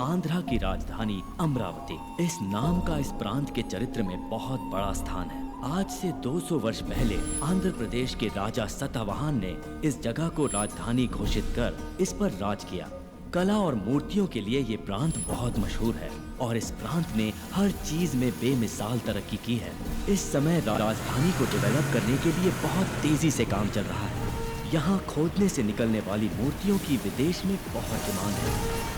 आंध्रा की राजधानी अमरावती। इस नाम का इस प्रांत के चरित्र में बहुत बड़ा स्थान है। आज से 200 वर्ष पहले आंध्र प्रदेश के राजा सतवाहन ने इस जगह को राजधानी घोषित कर इस पर राज किया। कला और मूर्तियों के लिए ये प्रांत बहुत मशहूर है और इस प्रांत ने हर चीज में बेमिसाल तरक्की की है। इस समय राजधानी को डेवलप करने के लिए बहुत तेजी से काम चल रहा है। यहाँ खोदने से निकलने वाली मूर्तियों की विदेश में बहुत डिमांड है।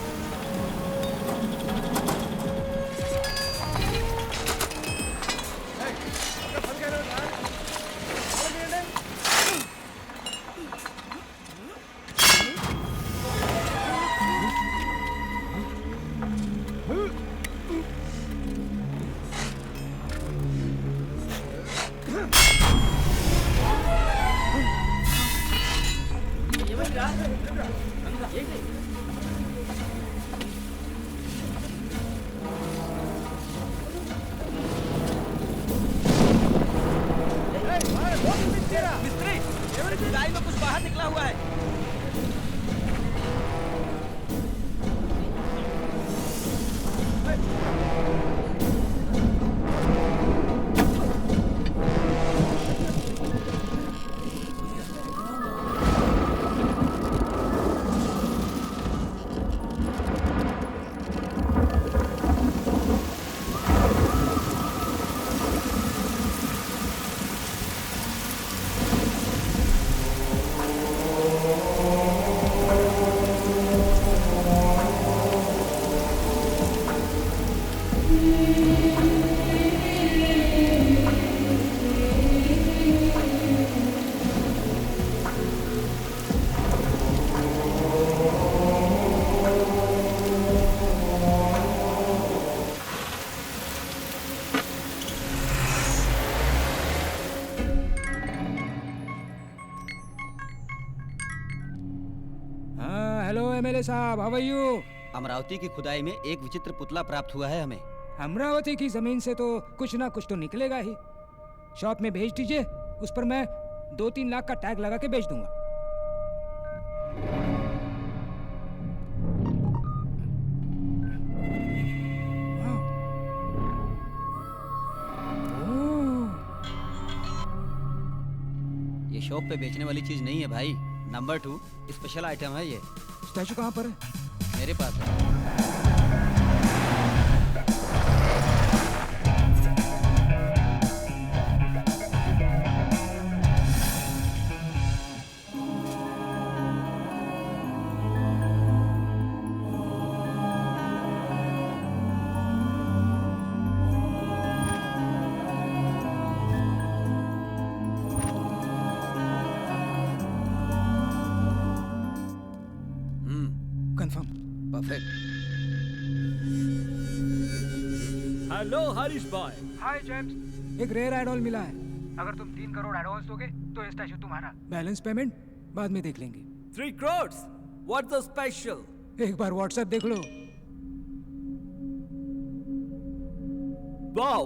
एमएलए साहब, हाउ आर यू? अमरावती की खुदाई में एक विचित्र पुतला प्राप्त हुआ है हमें। अमरावती की जमीन से तो कुछ ना कुछ तो निकलेगा ही। शॉप में भेज दीजिए, उस पर मैं 2-3 लाख का टैग लगा के बेच दूंगा। ये शॉप पे बेचने वाली चीज नहीं है भाई। नंबर 2 स्पेशल आइटम है ये। स्टैचू कहाँ पर है? मेरे पास है। कंफर्म। परफेक्ट। हेलो हरीश भाई। हाय जेम्स, एक रेयर आइडॉल मिला है। अगर तुम 3 करोड़ एडवांस दोगे तो स्टैचू तुम्हारा। बैलेंस पेमेंट बाद में देख लेंगे। 3 crores? What's the special? एक बार व्हाट्सएप देख लो। Wow,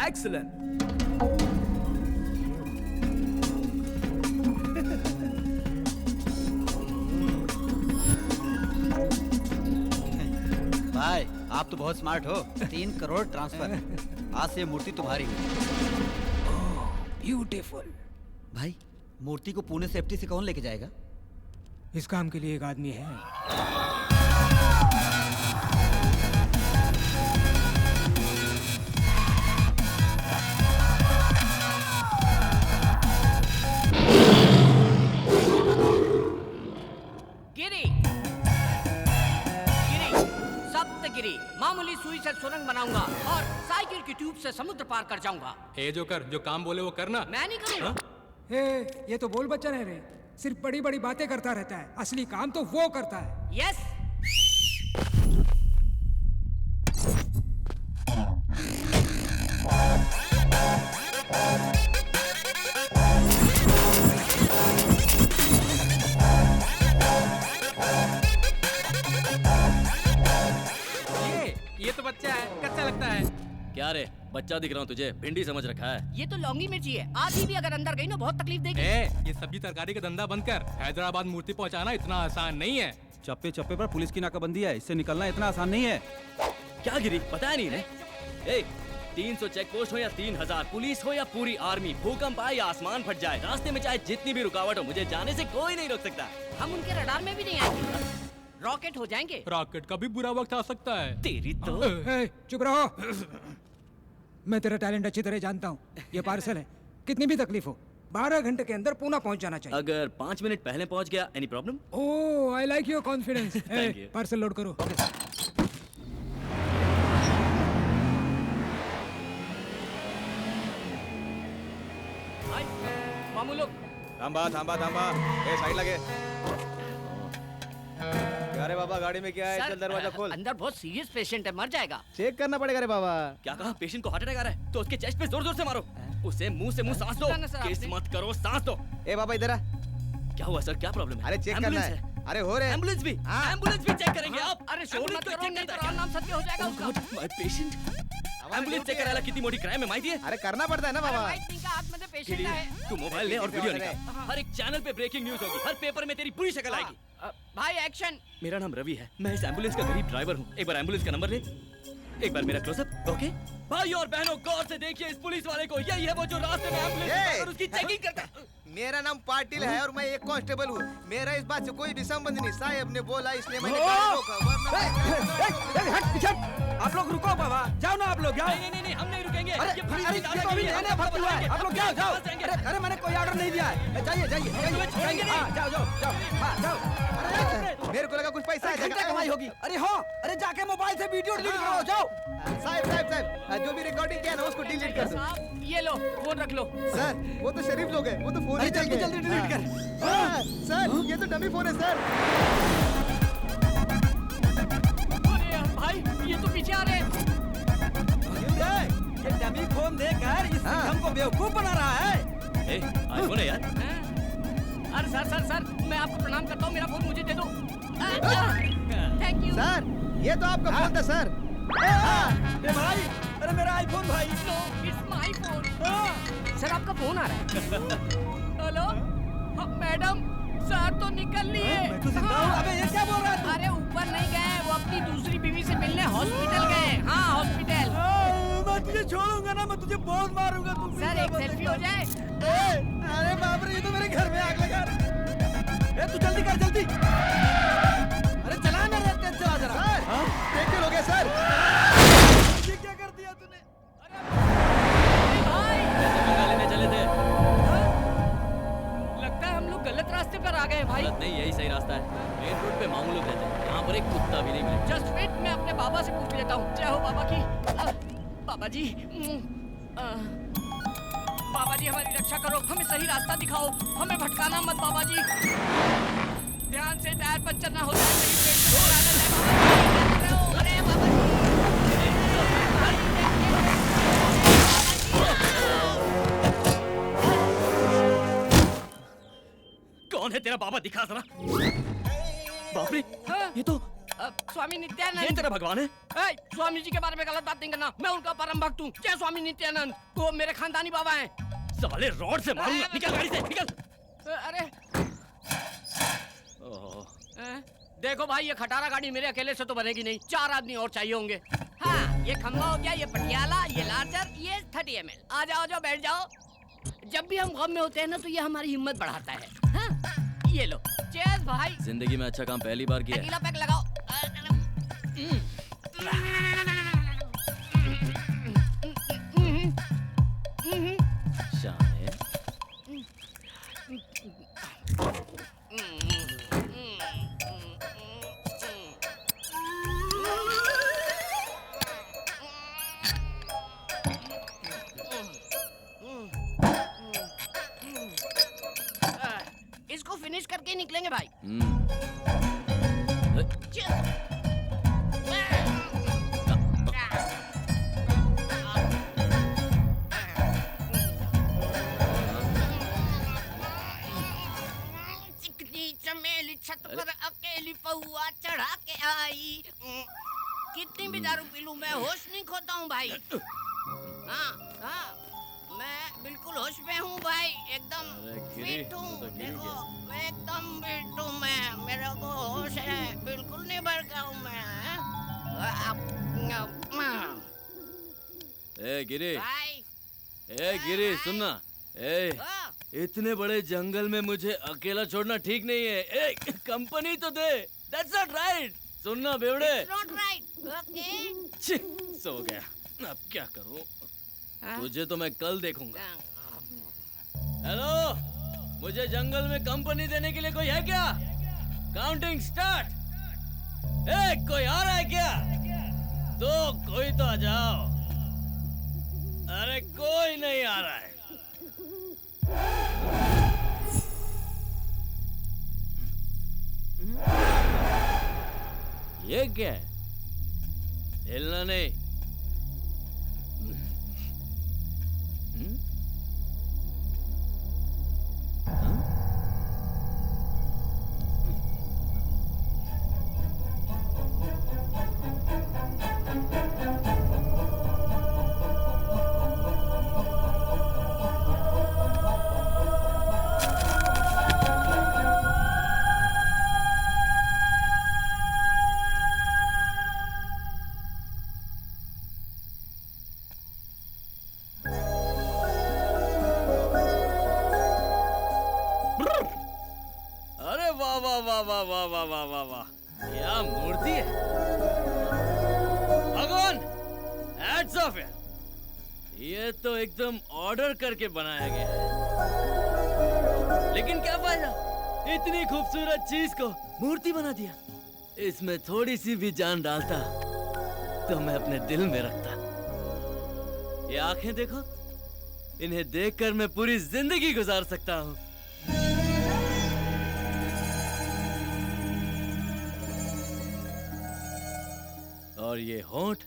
excellent. भाई आप तो बहुत स्मार्ट हो। 3 करोड़ ट्रांसफर। आज से ये मूर्ति तुम्हारी है। ब्यूटीफुल। भाई मूर्ति को पुणे सेफ्टी से कौन लेके जाएगा? इस काम के लिए एक आदमी है। मामूली सुई से सुरंग बनाऊंगा और साइकिल की ट्यूब से समुद्र पार कर जाऊंगा। हे जोकर, जो काम बोले वो करना। मैं नहीं करूंगा। ये तो बोल बच्चा है रे, सिर्फ बड़ी बड़ी बातें करता रहता है, असली काम तो वो करता है। यस। ये तो बच्चा है, कच्चा लगता है। क्या रे, बच्चा दिख रहा हूँ तुझे? भिंडी समझ रखा है। ये तो लौंगी मिर्ची है, आधी भी अगर अंदर गई ना बहुत तकलीफ देगी। ये सब्जी तरकारी का धंधा बंद कर। हैदराबाद मूर्ति पहुँचाना इतना आसान नहीं है। चप्पे चप्पे पर पुलिस की नाकाबंदी है, इससे निकलना इतना आसान नहीं है। क्या गिरी पता नहीं ने? 300 चेक पोस्ट हो या 3000 पुलिस हो या पूरी आर्मी, भूकंप आए या आसमान फट जाए, रास्ते में चाहे जितनी भी रुकावट हो, मुझे जाने से कोई नहीं रोक सकता। हम उनके रडार में भी नहीं आएंगे, रॉकेट हो जाएंगे। रॉकेट का भी बुरा वक्त आ सकता है। तेरी तो चुप रहो। मैं तेरा टैलेंट अच्छी तरह जानता हूँ। ये पार्सल है, कितनी भी तकलीफ हो 12 घंटे के अंदर पूना पहुंच जाना चाहिए। अगर 5 मिनट पहले पहुंच गया, any problem? Oh, I like your confidence. Thank you. Parcel load करो। भाई, मामू लोग थांबा थांबा थांबा, ए साइड लगे। क्या रे बाबा, गाड़ी में क्या है? सर, चल दरवाजा खोल। अंदर बहुत सीरियस पेशेंट है, मर जाएगा। चेक करना पड़ेगा रे बाबा। क्या कहा? पेशेंट को हार्ट अटैक आ रहा है तो उसके चेस्ट पे जोर जोर से मारो, उसे मुंह से मुंह सांस दो। सुना ना सर किस आपने? मत करो, सांस दो। ए बाबा इधर आ। क्या हुआ सर, क्या प्रॉब्लम है? अरे चेक करना एम्बुलेंस है। अरे हो रहे एम्बुलेंस भी, हाँ। एम्बुलेंस भी चेक करेंगे आप? अरे शोर एम्बुलेंस मत को करो, check नहीं तो करता है और नाम सत्य हो जाएगा क्या? उसका। Oh God, my patient। Ambulance check कराना कितनी मोटी क्राइम है माहिती है? अरे करना पड़ता है ना अरे बाबा। भाई, इनका हाथ में तो पेशेंट के लिए है। तू मोबाइल ले और वीडियो अरे। निकाल। हर एक चैनल पे ब्रेकिंग न्यूज होगी, हर पेपर में तेरी पूरी शक्ल आएगी। भाई एक्शन। मेरा नाम रवि है, मैं इस एम्बुलेंस का गरीब ड्राइवर हूँ। एक बार एम्बुलेंस का नंबर ले, एक बार मेरा क्लोजअप। ओके भाई और बहनों, गौर से देखिए इस पुलिस वाले को। यही है वो जो रास्ते में एम्बुलेंस ए! और उसकी चेकिंग करता है। मेरा नाम पाटिल है और मैं एक कांस्टेबल हूँ। मेरा इस बात से कोई भी संबंध नहीं। साहब ने बोला इसलिए मैंने गाड़ी रोका, वरना आप लोग रुको बाबा, जाओ ना आप लोग, जाओ। नहीं, हम नहीं रुकेंगे। अरे ये पुलिस अरे की ये तो अभी नया भर्ती हुआ है, आप लोग जाओ जाओ। जाएंगे। अरे मैंने कोई ऑर्डर नहीं दिया है। जाइए जाइए जाइए, हाँ जाओ जाओ जाओ, हाँ जाओ। अरे मेरे को लगा कुछ पैसा घंटे कमाई होगी। अरे हाँ, अरे जाके मोबाइल से वीडियो डिलीट करो, जाओ। साहब जो भी रिकॉर्डिंग किया ना उसको डिलीट कर दो। साहब ये लो, फोन रख लो। सर वो तो शरीफ लोग हैं, वो तो फोन ही जल्दी चाहिए। जल्दी डिलीट कर। हाँ, सर ये तो डमी फोन है सर। अरे भाई, ये तो पीछे आ रहे हैं। ये डमी फोन देकर इस सिंघम को बेवकूफ बना रहा है। आईफोन है यार। अरे सर, मैं आपको प्रणाम करता हूँ, मेरा फोन मुझे दे दो। Thank you. सर ये तो आपका फोन था सर। ए भाई, अरे मेरा आईफोन भाई। No, it's my phone. Sir आपका फोन आ रहा है। हेलो हाँ, मैडम, सर तो निकल लिए। मैं तो जिंदा हूँ। अबे ये क्या बोल रहा है तू? अरे ऊपर नहीं गए, वो अपनी दूसरी बीवी से मिलने हॉस्पिटल गए। हाँ हॉस्पिटल। मैं तुझे छोड़ूंगा ना, मैं तुझे बहुत मारूंगा। तू सर एक सेल्फी हो जाए। अरे बाप रे, ये तो मेरे घर में आग लगा रहा है। तू जल्दी कर जल्दी। अरे चला ना रे, तेज चला जरा। सर टेकल हो गया सर। ये क्या कर दिया तूने? अरे भाई, पंगा लेने चले थे। लगता है हम लोग गलत रास्ते पर आ गए भाई। गलत नहीं, यही सही रास्ता है। मेन रोड पे मामू लोग रहते हैं, यहाँ पर एक कुत्ता भी नहीं मिले। जस्ट वेट, मैं अपने बाबा से पूछ लेता हूँ। जय हो बाबा की। बाबा जी, बाबा जी हमारी रक्षा करो, हमें सही रास्ता दिखाओ, हमें भटकाना मत बाबा जी। ध्यान से, टायर पंचर ना हो जाए, मेरी पेट में दौड़ आ जाए बाबा जी। अरे बाबा जी। कौन है तेरा बाबा, दिखा जरा। बाप रे, हाँ? ये तो स्वामी ये नित्यानंद। तेरा भगवान है। ए, स्वामी जी के बारे में गलत बात नहीं करना, मैं उनका परम भक्त हूँ। क्या स्वामी नित्यानंद, वो मेरे खानदानी बाबा हैं। साले रॉड से मारूंगा, निकल गाड़ी से, निकल। अरे ओह, देखो भाई, ये खटारा गाड़ी मेरे अकेले से तो बनेगी नहीं, 4 आदमी और चाहिए होंगे। हाँ, ये खंभा हो गया, ये पटियाला, ये लार्जर, ये 30 ml। आ जाओ, बैठ जाओ। जब भी हम गम में होते हैं ना, तो ये हमारी हिम्मत बढ़ाता है। हाँ, ये लो, चेयर्स भाई। जिंदगी में अच्छा काम पहली बार किया है। अकेला पैक लगाओ। शान है। इसको फिनिश करके ही निकलेंगे भाई। चिकनी चमेली छत पर अकेली पहुआ चढ़ा के आई। कितनी भी दारू पी लूं, मैं होश नहीं खोता हूँ भाई। हाँ हाँ, मैं बिल्कुल होश में हूँ भाई, एकदम अरे गिरी, फिट हूँ। तू तो गिरी देखो गया। एकदम फिट हूँ मैं, मेरे को होश है, बिल्कुल नहीं भड़का हूँ मैं। ए गिरी, भाई ए गिरी सुनना, ए हाँ, इतने बड़े जंगल में मुझे अकेला छोड़ना ठीक नहीं है। ए कंपनी तो दे। That's not right। सुनना बेवड़े। it's not right, okay? छी, सो गया। अब क्या करूं? तुझे तो मैं कल देखूंगा। हेलो, मुझे जंगल में कंपनी देने के लिए कोई है क्या? Counting start. ए, कोई आ रहा है क्या? तो कोई तो आ जाओ। अरे कोई नहीं आ रहा है। ये क्या है? हिलना नहीं। अरे वाह वाह वाह वाह वाह वाह वाह वाह वाह, क्या मूर्ति है भगवान। हैट्स ऑफ है। ये तो एकदम ऑर्डर करके बनाया गया है। लेकिन क्या फायदा, इतनी खूबसूरत चीज को मूर्ति बना दिया। इसमें थोड़ी सी भी जान डालता तो मैं अपने दिल में रखता। ये आंखें देखो, इन्हें देखकर मैं पूरी जिंदगी गुजार सकता हूँ। और ये होंठ,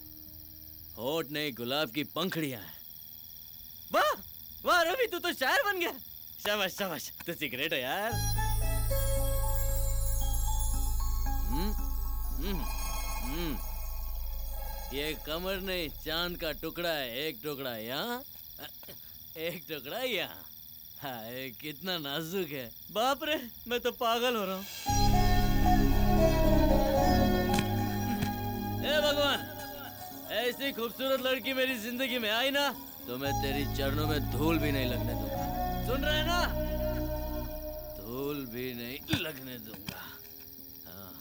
होंठ नहीं गुलाब की पंखड़ियां हैं। वाह वाह रवि, तू तो शायर बन गया। शाबाश शाबाश, तू सिगरेट है यार। ये कमर नहीं, चांद का टुकड़ा है। एक टुकड़ा यहाँ, एक टुकड़ा यहाँ। हाय कितना नाजुक है। बाप रे, मैं तो पागल हो रहा हूँ। हे भगवान, ऐसी खूबसूरत लड़की मेरी जिंदगी में आई ना तो मैं तेरी चरणों में धूल भी नहीं लगने दूंगा। सुन रहे हैं ना? धूल भी नहीं लगने दूंगा। हाँ।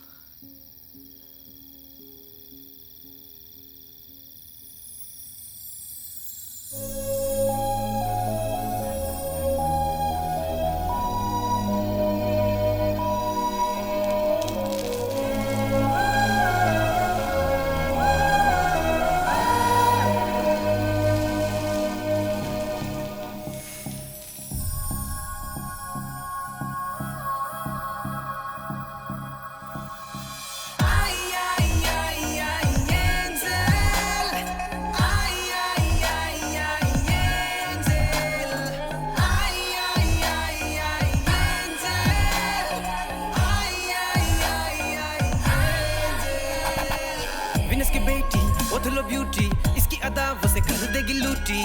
विनस की बेटी ओथलो ब्यूटी, इसकी अदा वो से कर देगी लूटी।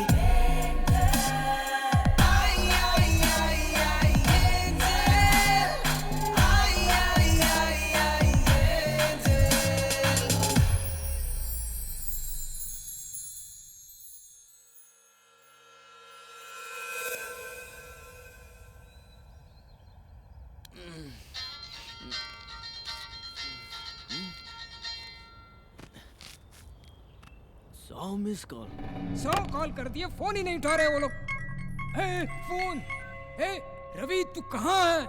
सौ मिस कॉल। 100 कॉल कर दिए, फोन ही नहीं उठा रहे वो लोग। फोन। रवि तू कहाँ है?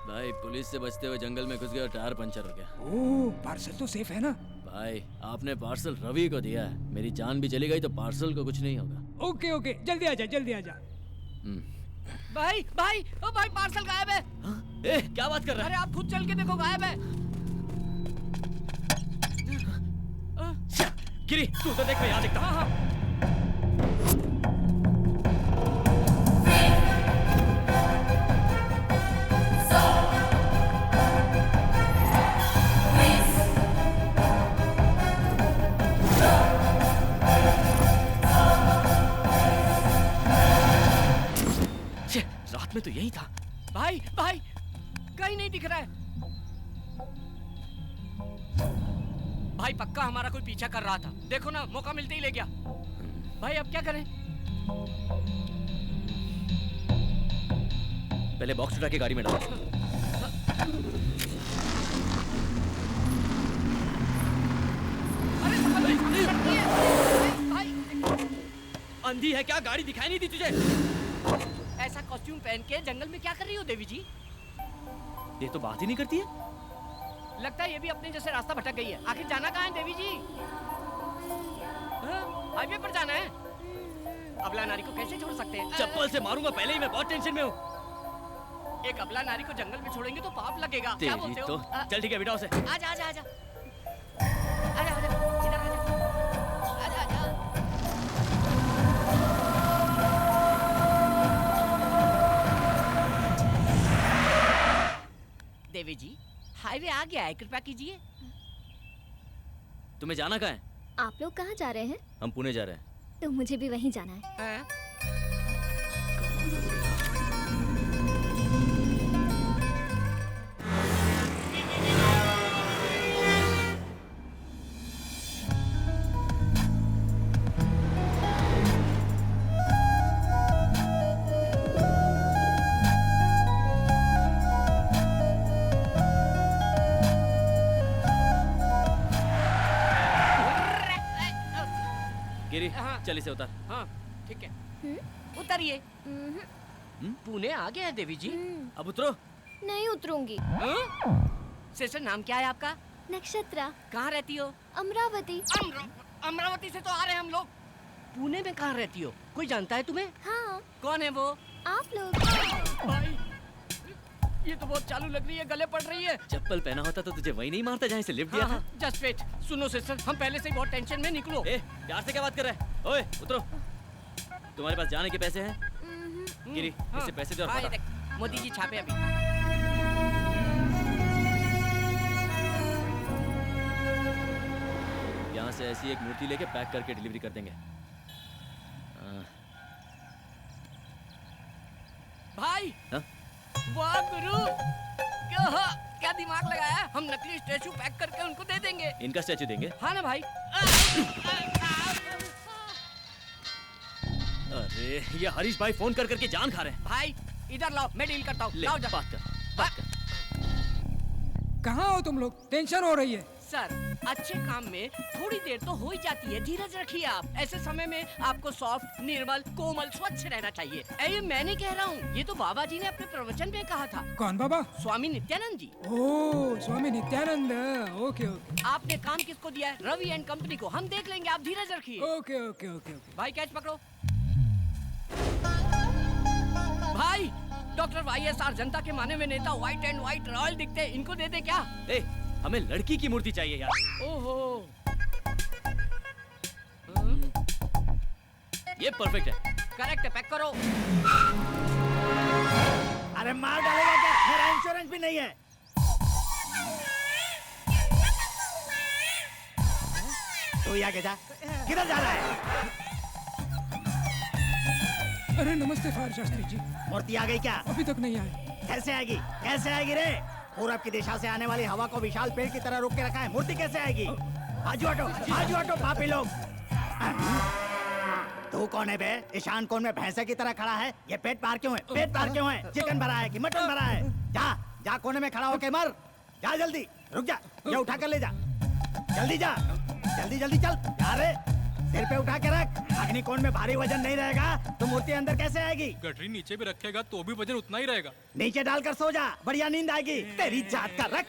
भाई पुलिस से बचते हुए जंगल में घुस गया और टायर पंचर हो गया। ओह, पार्सल तो सेफ है ना? भाई आपने पार्सल रवि को दिया है। मेरी जान भी चली गई तो पार्सल को कुछ नहीं होगा। ओके ओके, जल्दी आ जा, जल्दी आ जा। भाई भाई ओ भाई, पार्सल गायब है। हाँ? ए, क्या बात कर रहा अरे है? आप खुद चल के देखो, गायब है। गिरी, तू तो देख, मैं यहाँ देखता हूँ। तो यही था। भाई भाई कहीं नहीं दिख रहा है। भाई पक्का हमारा कोई पीछा कर रहा था, देखो ना मौका मिलते ही ले गया। भाई अब क्या करें? पहले बॉक्स उठा के गाड़ी में डालो। भाई अंधी है क्या? गाड़ी दिखाई नहीं दी तुझे? ऐसा कॉस्ट्यूम पहन के जंगल में क्या कर रही हो देवी जी? ये तो बात ही नहीं करती है। लगता है ये भी अपने जैसे रास्ता भटक गई है। आखिर जाना कहाँ है देवी जी? हाँ, हाईवे पर जाना है। अबला नारी को कैसे छोड़ सकते हैं? चप्पल से मारूंगा, पहले ही मैं बहुत टेंशन में हूँ। एक अबला नारी को जंगल में छोड़ेंगे तो पाप लगेगा। क्या तेरी बोलते तो हो? चल ठीक है, बिठाओ उसे। आजा आजा आजा आजा आजा इधर आजा आजा आजा। देवी जी हाईवे आ गया है, कृपया कीजिए। तुम्हें जाना कहाँ है? आप लोग कहाँ जा रहे हैं? हम पुणे जा रहे हैं। तो मुझे भी वहीं जाना है। हाँ? गिरी, हाँ। चल इसे उतार। हाँ ठीक है, उतरिए। पुणे आ गया है देवी जी। अब उतरो। नहीं उतरूंगी। सिस्टर नाम क्या है आपका? नक्षत्रा। कहाँ रहती हो? अमरावती। अमरावती से तो आ रहे हैं हम लोग। पुणे में कहाँ रहती हो? कोई जानता है तुम्हें? हाँ। कौन है वो? आप लोग। भाई ये तो बहुत चालू लग रही है, गले पड़ रही है। चप्पल पहना होता तो तुझे वही नहीं मारता जहाँ से लिफ्ट दिया था। जस्ट वेट, सुनो सिस्टर, हम पहले से ही बहुत टेंशन में। निकलो। ए, प्यार से क्या बात कर रहा है? ओए, उतरो। तुम्हारे पास जाने के पैसे हैं? गिरी, इससे पैसे दे और हाँ, पता। ये देख, मोदी जी छापे अभी। यहाँ से ऐसी एक मूर्ति लेके पैक करके डिलीवरी कर देंगे। भाई हाँ? वाह गुरु, क्या दिमाग लगाया है? हम नकली स्टैचू पैक करके उनको दे देंगे। इनका स्टैचू देंगे? हाँ ना भाई। अरे ये हरीश भाई फोन कर करके जान खा रहे हैं। भाई इधर लाओ, मैं डील करता हूँ। ले, लाओ जा। बात कर। कहाँ हो तुम लोग? टेंशन हो रही है। सर अच्छे काम में थोड़ी देर तो हो ही जाती है, धीरज रखिए आप। ऐसे समय में आपको सॉफ्ट, निर्मल, कोमल, स्वच्छ रहना चाहिए। ये मैं नहीं कह रहा हूँ, ये तो बाबा जी ने अपने प्रवचन में कहा था। कौन बाबा? स्वामी नित्यानंद जी। ओह, स्वामी नित्यानंद। ओके ओके आपने काम किसको दिया है? रवि एंड कंपनी को। हम देख लेंगे, आप धीरज रखिए। Okay okay okay okay. भाई कैच पकड़ो। भाई डॉक्टर YSR, जनता के माने हुए नेता, व्हाइट एंड व्हाइट रॉयल दिखते हैं, इनको दे दे क्या? ए, हमें लड़की की मूर्ति चाहिए यार। ओहो, ये परफेक्ट है। करेक्ट है, पैक करो। अरे मार डालेगा क्या? मेरा इंश्योरेंस भी नहीं है। तू यहाँ के जा, किधर जा रहा है? अरे नमस्ते फायर शास्त्री जी। मूर्ति आ गई क्या? अभी तक नहीं आए। कैसे आएगी? कैसे आएगी रे? पूरब की दिशा से आने वाली हवा को विशाल पेड़ की तरह रोक के रखा है, मूर्ति कैसे आएगी? आजू हटो पापी लोग। तू कौन है बे? ईशान कोण में भैंसे की तरह खड़ा है। ये पेट पार क्यों है? पेट पार क्यों है? चिकन भरा है कि मटन भरा है? जा कोने में खड़ा होके मर। जा जल्दी, रुक जा, ये उठा कर ले जा। जल्दी जा, जल्दी चल। यार सिर पे उठा के रख। अग्निकोण में भारी वजन नहीं रहेगा तो मूर्ति अंदर कैसे आएगी? गठरी नीचे भी रखेगा तो भी वजन उतना ही रहेगा। नीचे डालकर सो जा, बढ़िया नींद आएगी। तेरी जात का रख।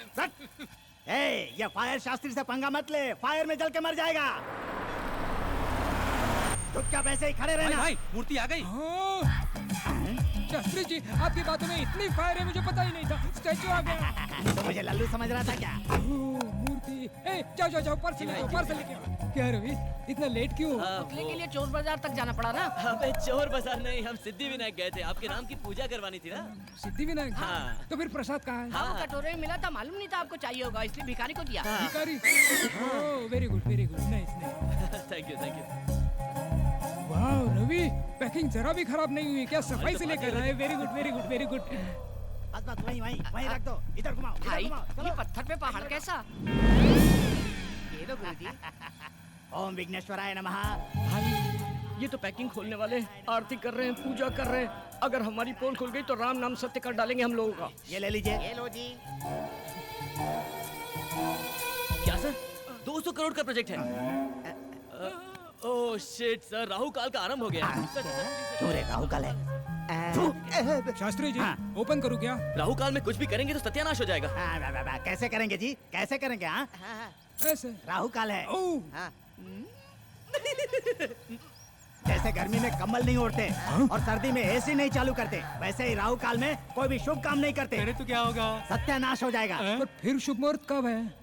ये फायर शास्त्री से पंगा मत ले, फायर में जल के मर जाएगा। चुपचाप ऐसे ही खड़े रहना। भाई मूर्ति आ गई। शास्त्री जी, आपकी बातों में इतनी फायर है, मुझे पता ही नहीं था। स्टैचू आ गया। तो मुझे लल्लू समझ रहा था क्या? मूर्ति। जाओ पर्स लेके आओ। क्या रवि, इतना लेट क्यों? पुतले के लिए चोर बाजार तक जाना पड़ा ना। अबे चोर बाजार नहीं, हम सिद्धि विनायक गए थे, आपके नाम की पूजा करवानी थी ना। सिद्धि विनायक। हाँ। तो फिर प्रसाद कहाँ है? हाँ, कटोरे में मिला था, मालूम नहीं था आपको चाहिए होगा, इसलिए भिखारी को दिया। भिखारी। Very good, nice. Thank you. वाह रवि, पैकिंग जरा भी खराब नहीं हुई क्या? सफाई से लेकर रहा है। Very good very good very good. बस बस वहीं वहीं वहीं रख दो। इधर घुमाओ भाई इधर घुमाओ। ये पत्थर पे पहाड़ कैसा? ये लो गुरुजी। ओम विघ्नेश्वराय नमः। भाई ये तो पैकिंग खोलने वाले आरती कर रहे हैं, पूजा कर रहे हैं। अगर हमारी पोल खुल गई तो राम नाम सत्य कर डालेंगे हम लोगों का। ये ले लीजिए। ये लो जी। क्या सर 200 करोड़ का प्रोजेक्ट है? ओह शिट सर, राहु काल का आरंभ हो गया है। सर, क्यों रे राहु काल है? शास्त्री जी हाँ। ओपन करूँ क्या? राहु काल में कुछ भी करेंगे तो सत्यानाश हो जाएगा। कैसे करेंगे जी? कैसे करेंगे? हाँ ऐसे राहु काल है। ओह जैसे गर्मी में कम्बल नहीं ओढ़ते और सर्दी में एसी नहीं चालू करते, वैसे ही राहु काल में कोई भी शुभ काम नहीं करते। अरे तो क्या होगा? सत्यानाश हो जाएगा। पर फिर शुभ मुहूर्त कब है?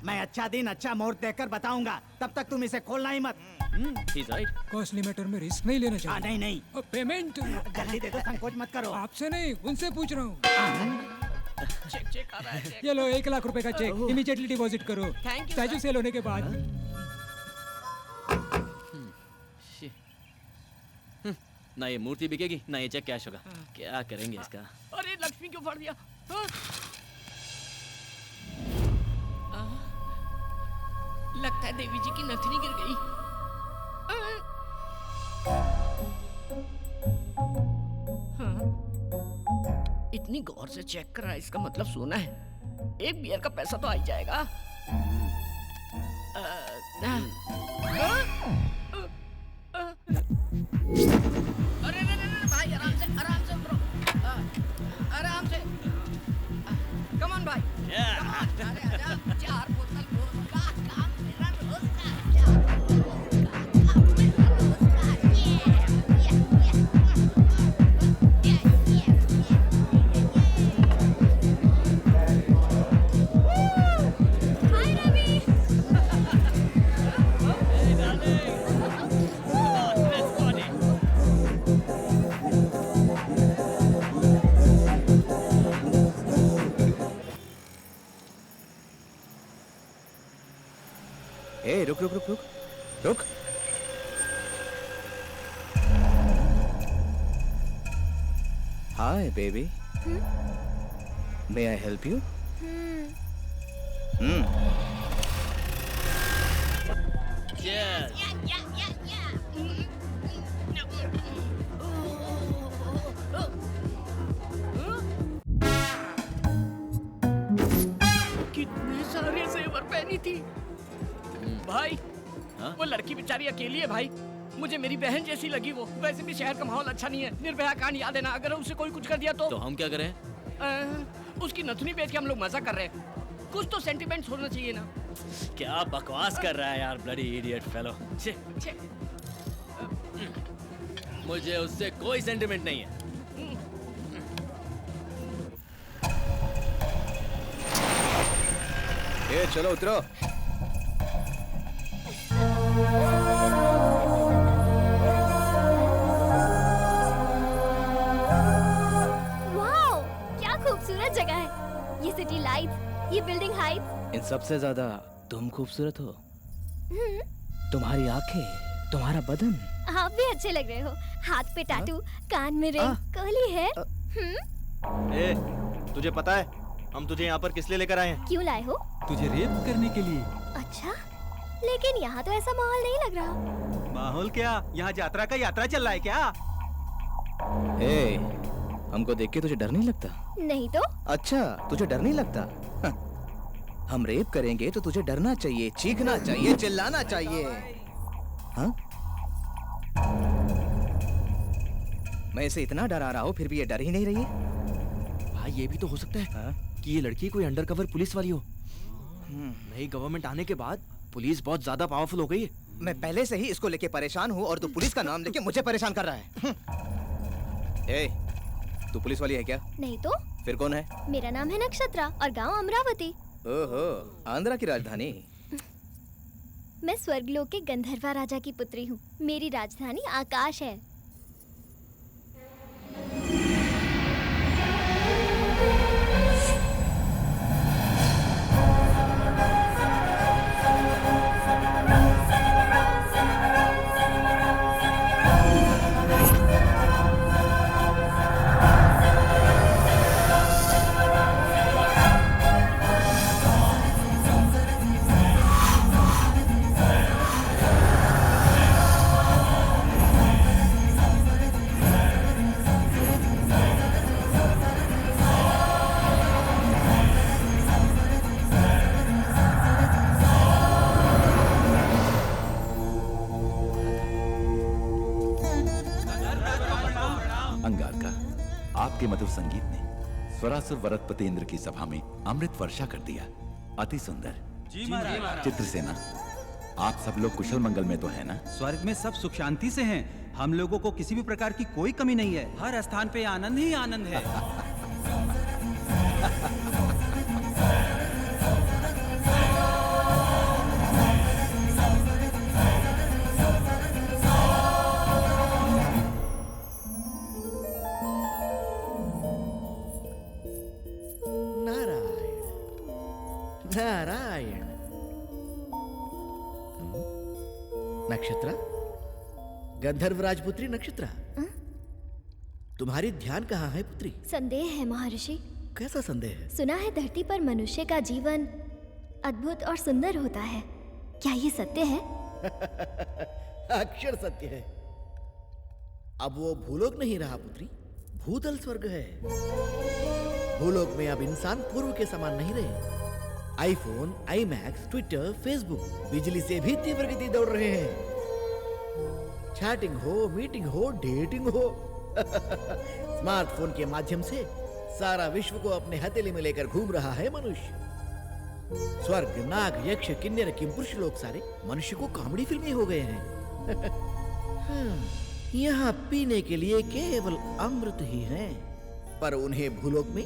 मैं अच्छा दिन अच्छा मुहूर्त देखकर बताऊंगा, तब तक तुम इसे खोलना ही मत। He's right. कॉस्टली मैटर में रिस्क नहीं लेना चाहिए। नहीं नहीं, और पेमेंट जल्दी दे दो, संकोच मत करो। आपसे नहीं उनसे पूछ रहा हूँ। चेक चेक आ रहा है चेक। ये लो 1 लाख रुपए का चेक इमीडिएटली डिपॉजिट करो। Thank you, statue sir. Sale होने के बाद। ना ये मूर्ति बिकेगी ना ये चेक कैश होगा। क्या करेंगे इसका? अरे लक्ष्मी क्यों फाड़ दिया? लगता है देवी जी की नथनी गिर गई। इतनी गौर से चेक कर रहा है, इसका मतलब सोना है। एक बियर का पैसा तो आ ही जाएगा। अरे भाई आराम से ब्रो, आराम से। कम ऑन भाई, come on, अरे आजा। 4 बोतल वोडका का मेरा रोज का। हाय रवि। ए रुक रुक रुक रुक रुक। Hi baby, may I help you? Yes. कितने सारे जेवर पहनी थी भाई। हाँ? वो लड़की बेचारी अकेली है भाई। मुझे मेरी बहन जैसी लगी वो। वैसे भी शहर का माहौल अच्छा नहीं है। निर्भया कांड याद है ना? अगर उसे कोई कुछ कर दिया तो हम क्या करें? उसकी नथुनी बेच के हम लोग मजा कर रहे हैं। कुछ तो सेंटिमेंट्स होना चाहिए ना। क्या बकवास कर रहा है यार, ब्लडी इडियट फेलो। छे, मुझे उससे कोई सेंटिमेंट नहीं है। ए चलो उतरो। वाओ क्या खूबसूरत जगह है। ये सिटी लाइट्स, ये बिल्डिंग हाइट्स। इन सबसे ज्यादा तुम खूबसूरत हो। तुम्हारी आंखें, तुम्हारा बदन। आप भी अच्छे लग रहे हो। हाथ पे टैटू, कान में रिंग, कर्ली है। ए तुझे पता है हम तुझे यहाँ पर किस लिए लेकर आए हैं? क्यों लाए हो? तुझे रेप करने के लिए। अच्छा, लेकिन यहाँ तो ऐसा माहौल नहीं लग रहा। माहौल क्या? यहाँ यात्रा का यात्रा चल रहा है क्या? ए हमको देख के तुझे डर नहीं लगता? नहीं तो अच्छा तुझे डर नहीं लगता? हम रेप करेंगे तो तुझे डरना चाहिए, चीखना चाहिए, चिल्लाना चाहिए। हाँ? मैं इसे इतना डरा रहा हूँ फिर भी ये डर ही नहीं रही है। भाई ये भी तो हो सकता है कि ये लड़की कोई अंडरकवर पुलिस वाली हो। नई गवर्नमेंट आने के बाद पुलिस बहुत ज्यादा पावरफुल हो गई है। मैं पहले से ही इसको लेके परेशान हूँ और तू पुलिस का नाम लेके मुझे परेशान कर रहा है। ए, तू पुलिस वाली है क्या? नहीं तो फिर कौन है? मेरा नाम है नक्षत्रा और गांव अमरावती। ओहो, आंध्रा की राजधानी। मैं स्वर्गलोक के गंधर्वा राजा की पुत्री हूँ। मेरी राजधानी आकाश है। के मधुर संगीत ने स्वरासुर वरदपतेंद्र की सभा में अमृत वर्षा कर दिया। अति सुंदर। जी महाराज। चित्रसेना, आप सब लोग कुशल मंगल में तो है ना? स्वर्ग में सब सुख शांति से हैं। हम लोगों को किसी भी प्रकार की कोई कमी नहीं है। हर स्थान पे आनंद ही आनंद है। नारायण नारायण। नक्षत्रा, गंधर्व राजपुत्री नक्षत्रा, तुम्हारी ध्यान कहाँ है पुत्री? संदेह है महर्षि। कैसा संदेह है? सुना है धरती पर मनुष्य का जीवन अद्भुत और सुंदर होता है, क्या ये सत्य है? अक्षर सत्य है। अब वो भूलोक नहीं रहा पुत्री, भूतल स्वर्ग है। भूलोक में अब इंसान पूर्व के समान नहीं रहे। आईफोन, आईमैक्स, ट्विटर, फेसबुक बिजली से भी तीव्र गति दौड़ रहे हैं। चैटिंग हो, मीटिंग हो, डेटिंग हो, स्मार्टफोन के माध्यम से सारा विश्व को अपने हथेली में लेकर घूम रहा है मनुष्य। स्वर्ग, नाग, यक्ष, किन्नर, किंपुरुष लोग सारे मनुष्य को कॉमेडी फिल्में हो गए हैं। यहाँ पीने के लिए केवल अमृत ही है, पर उन्हें भूलोक में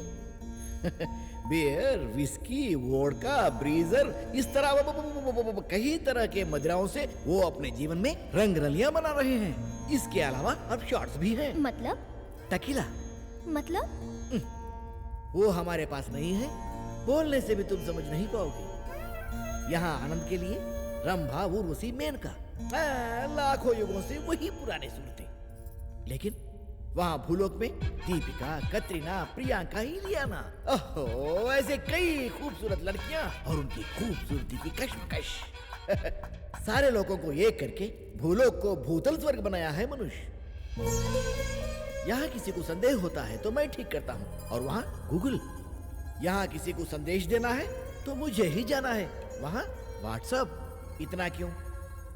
बियर, विस्की, वोडका, ब्रीजर, इस तरह कई तरह के मदिराओं से वो अपने जीवन में रंग रलियां बना रहे हैं। इसके अलावा अब शॉट्स भी हैं। मतलब? टकीला। मतलब? वो हमारे पास नहीं है, बोलने से भी तुम समझ नहीं पाओगे। यहाँ आनंद के लिए रंभा, उर्वशी, मेनका, लाखों युगों से वही पुराने सूरतें। लेकिन वहाँ भूलोक में दीपिका, कतरीना, प्रियंका, इलियाना, ओहो, ऐसे कई खूबसूरत लड़कियां और उनकी खूबसूरती की कश्मकश। सारे लोगों को एक करके भूलोक को भूतल स्वर्ग बनाया है मनुष्य। यहाँ किसी को संदेह होता है तो मैं ठीक करता हूँ, और वहाँ गूगल। यहाँ किसी को संदेश देना है तो मुझे ही जाना है, वहाँ व्हाट्सएप। इतना क्यों?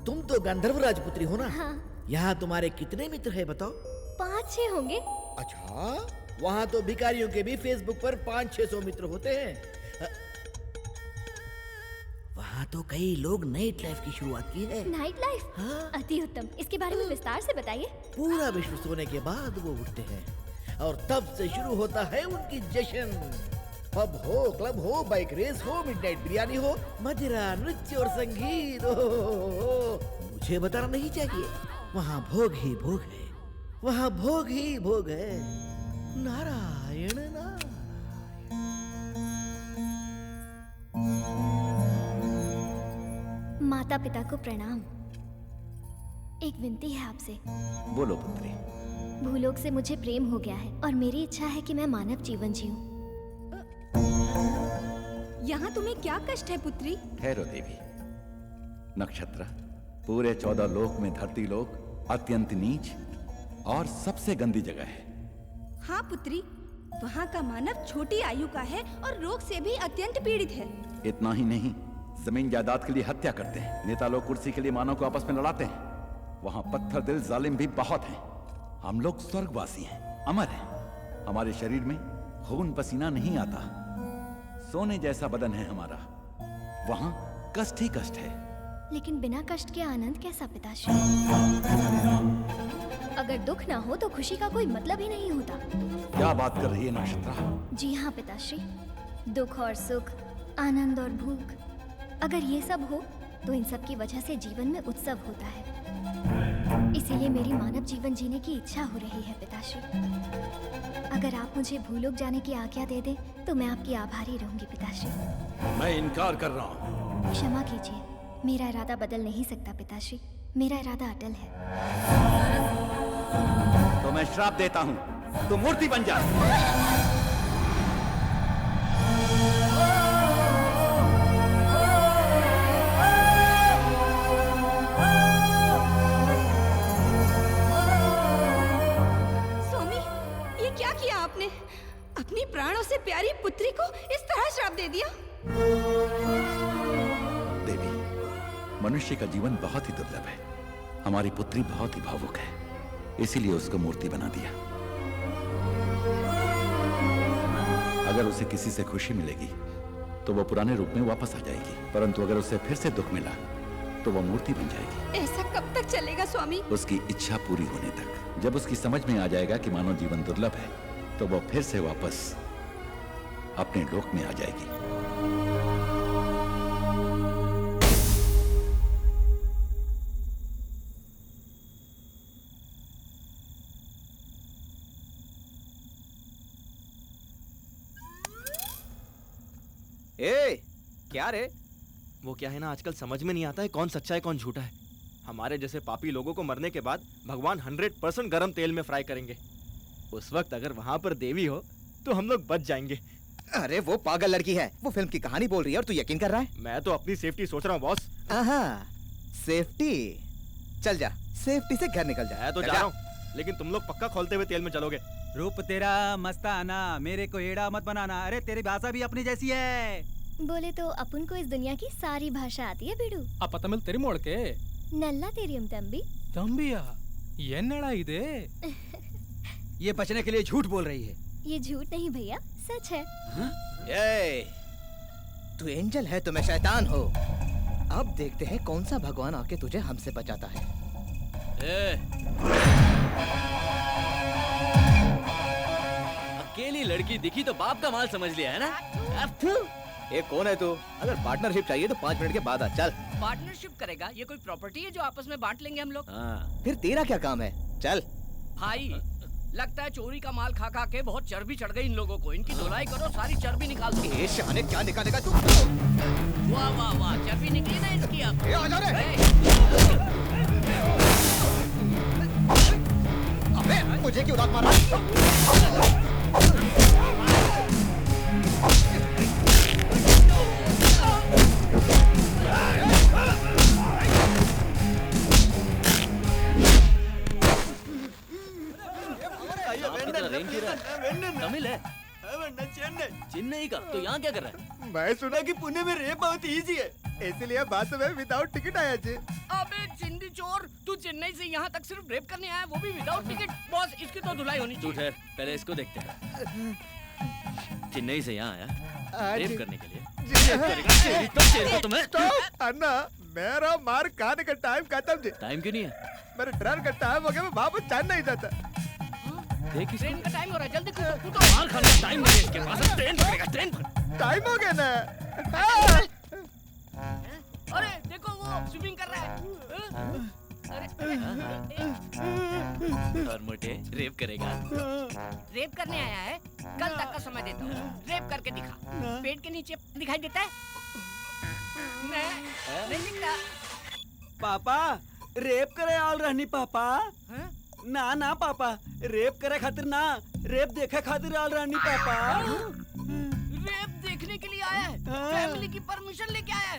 तुम तो गंधर्व राजपुत्री हो ना? हाँ। यहाँ तुम्हारे कितने मित्र हैं बताओ? 5-6 होंगे। अच्छा, वहाँ तो भिखारियों के भी फेसबुक पर 500-600 मित्र होते हैं। वहाँ तो कई लोग नाइट लाइफ की शुरुआत की है। Night life? हाँ। अति उत्तम, इसके बारे में विस्तार से बताइए। पूरा विश्व सोने के बाद वो उठते हैं और तब से शुरू होता है उनकी जश्न। पब हो, क्लब हो, बाइक रेस हो, मिडनाइट बिरयानी हो, मदिरा, नृत्य और संगीत। मुझे बताना नहीं चाहिए, वहाँ भोग ही भोग है, वहाँ भोग ही भोग है। नारायण नारायण। माता पिता को प्रणाम। एक विनती है आपसे। बोलो पुत्री। भूलोक से मुझे प्रेम हो गया है और मेरी इच्छा है कि मैं मानव जीवन जीऊं। यहाँ तुम्हें क्या कष्ट है पुत्री? ठहरो देवी। नक्षत्र, पूरे 14 लोक में धरती लोक अत्यंत नीच और सबसे गंदी जगह है। हाँ पुत्री, वहाँ का मानव छोटी आयु का है और रोग से भी अत्यंत पीड़ित है। इतना ही नहीं, जमीन जायदाद के लिए हत्या करते हैं। नेता लोग कुर्सी के लिए मानव को आपस में लड़ाते हैं। वहाँ पत्थर दिल जालिम भी बहुत हैं। हम लोग स्वर्गवासी हैं, अमर हैं। हमारे शरीर में खून पसीना नहीं आता। सोने जैसा बदन है हमारा। वहाँ कष्ट ही कष्ट है। लेकिन बिना कष्ट के आनंद कैसा पिताश्री? अगर दुख ना हो तो खुशी का कोई मतलब ही नहीं होता। क्या बात कर रही है नक्षत्रा? जी हाँ पिताश्री, दुख और सुख, आनंद और भूख, अगर ये सब हो तो इन सब की वजह से जीवन में उत्सव होता है। इसीलिए मेरी मानव जीवन जीने की इच्छा हो रही है पिताश्री। अगर आप मुझे भूलोक जाने की आज्ञा दे दें तो मैं आपकी आभारी रहूंगी पिताश्री। मैं इनकार कर रहा हूँ। क्षमा कीजिए, मेरा इरादा बदल नहीं सकता पिताश्री। मेरा इरादा अटल है। तो मैं श्राप देता हूँ, तू मूर्ति बन जा। आपने अपनी प्राणों से प्यारी पुत्री को इस तरह श्राप दे दिया? देवी, मनुष्य का जीवन बहुत ही दुर्लभ है। हमारी पुत्री बहुत ही भावुक है, इसीलिए उसको मूर्ति बना दिया। अगर उसे किसी से खुशी मिलेगी तो वो पुराने रूप में वापस आ जाएगी, परंतु अगर उसे फिर से दुख मिला तो वो मूर्ति बन जाएगी। ऐसा कब तक चलेगा स्वामी? उसकी इच्छा पूरी होने तक। जब उसकी समझ में आ जाएगा कि मानव जीवन दुर्लभ है तो वो फिर से वापस अपने लोक में आ जाएगी। ए, क्या रे? वो क्या है ना, आजकल समझ में नहीं आता है कौन सच्चा है कौन झूठा है। हमारे जैसे पापी लोगों को मरने के बाद भगवान 100% गरम तेल में फ्राई करेंगे। उस वक्त अगर वहां पर देवी हो तो हम लोग बच जाएंगे। अरे वो पागल लड़की है, वो फिल्म की कहानी बोल रही है और तू यकीन कर रहा है? मैं तो अपनी सेफ्टी सोच रहा हूँ बॉस। सेफ्टी? चल जा, सेफ्टी से घर निकल जा। मैं तो जा रहा हूँ, लेकिन तुम लोग पक्का खोलते हुए तेल में चलोगे। रूप तेरा मस्ताना, मेरे को एड़ा मत बनाना। अरे तेरी भाषा भी अपनी जैसी है। बोले तो अपन को इस दुनिया की सारी भाषा आती है बिडू। ಅಪ್ಪ ತಮಿಳ್ ತೆರಿ ಮೋಳ್ಕೆ नल्ला तेरियम तंबी। ತಂಬಿಯ ಎನ್ನಡ ಇದೆ? ये बचने के लिए झूठ बोल रही है। ये झूठ नहीं भैया, सच है। ए, तू एंजल है तो मैं शैतान हूँ। अब देखते हैं कौन सा भगवान आके तुझे हमसे बचाता है। अकेली लड़की दिखी तो बाप का माल समझ लिया है ना? ये कौन है तू? अगर पार्टनरशिप चाहिए तो 5 मिनट के बाद आ। चल। पार्टनरशिप करेगा? ये कोई प्रॉपर्टी है जो आपस में बांट लेंगे हम लोग? फिर तेरा क्या काम है? चल। भाई लगता है चोरी का माल खा खा के बहुत चर्बी चढ़ गई इन लोगों को। इनकी धुलाई करो, सारी चर्बी निकाल दो। ये शाने क्या निकालेगा तू? वाह वाह वाह, चर्बी निकली ना इसकी अब। आ जा रे। अबे मुझे क्यों लात मारा? तमिल है? चेन्नई का? तो यहाँ क्या कर रहा है? मैं सुना कि पुणे में रेप बहुत इजी है, इसलिए बात में विदाउट टिकट आया जी। अबे चिंदी चोर, तू चेन्नई से यहाँ तक सिर्फ रेप करने आया, वो भी विदाउट टिकट? बॉस इसकी तो धुलाई होनी चाहिए। तू ठहर, पहले इसको देखते हैं। चेन्नई से यहाँ आया रेप करने के लिए? अन्ना मेरा मार खाने का टाइम खत्म जी। टाइम क्यों नहीं है? मेरे ट्रेन का टाइम हो गया, मैं वापस जान नहीं जाता। ट्रेन का टाइम हो रहा है, जल्दी कूदो। मार खाने का टाइम नहीं है इसके पास, ट्रेन पकड़ेगा, ट्रेन टाइम हो गया ना। अरे देखो वो स्विमिंग कर रहा है। और मोटे रेप करेगा? रेप करने आया है? कल तक का समय देता हूँ, रेप करके दिखा। पेट के नीचे दिखाई देता है? नहीं दिखता। पापा रेप करे आल रहनी पापा। ना ना पापा, रेप करे खातिर ना, रेप देखे खातिर आल रहनी पापा। रेप देखने के लिए आया है? फैमिली की परमिशन लेके आया है?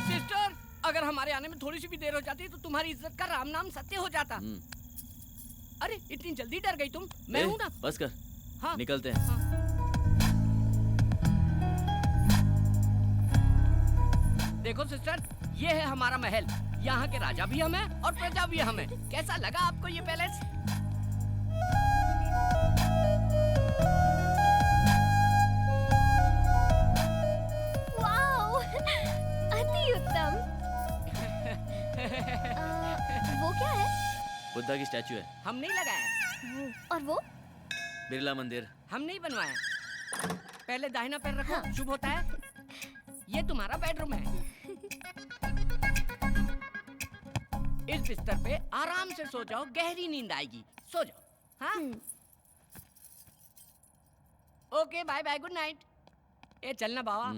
सिस्टर, अगर हमारे आने में थोड़ी सी भी देर हो जाती तो तुम्हारी इज्जत का राम नाम सत्य हो जाता। अरे इतनी जल्दी डर गई तुम? मैं हूँ ना। बस कर। हाँ निकलते हैं। हाँ। देखो सिस्टर, ये है हमारा महल। यहाँ के राजा भी हम हैं और प्रजा भी हम हैं। कैसा लगा आपको ये पैलेस? वाओ, अति उत्तम। वो क्या है? बुद्धा की स्टैचू है। हम नहीं लगाया। और वो? बिरला मंदिर। हम नहीं बनवाया। पहले दाहिना पैर रखो। हाँ। शुभ होता है। ये तुम्हारा बेडरूम है। इस बिस्तर पे आराम से सो जाओ, गहरी नींद आएगी। सो जाओ। हाँ? Okay, bye bye, good night. ए चलना बाबा।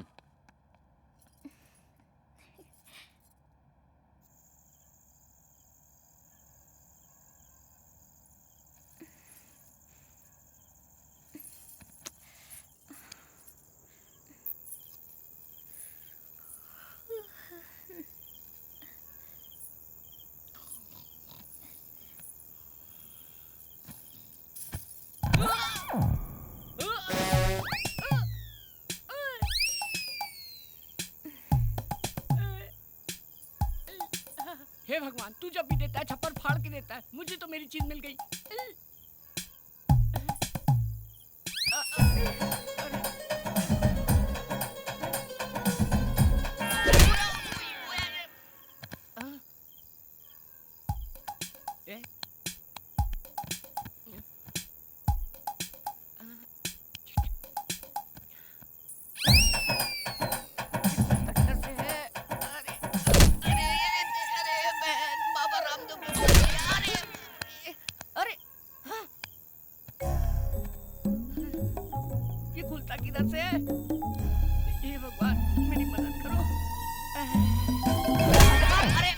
हे भगवान, तू जब भी देता है छप्पर फाड़ के देता है। मुझे तो मेरी चीज मिल गई। किधर से? ये भगवान मेरी मदद करो। अरे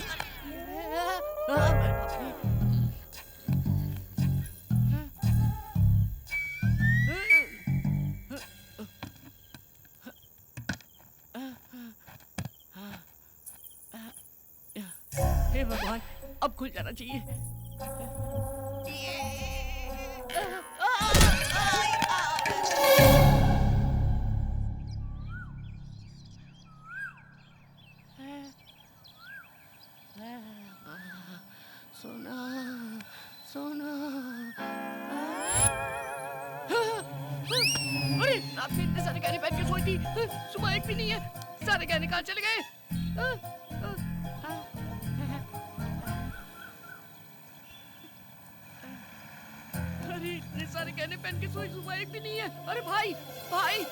हे भगवान, अब खुल जाना चाहिए। सोना सोना। अरे रात में इतने सारे गहने पहन के सोई थी, सुबह एक भी नहीं है। सारे गहने कहाँ चले गए? अरे इतने सारे गहने पहन के सोई, सुबह एक भी नहीं है। अरे भाई भाई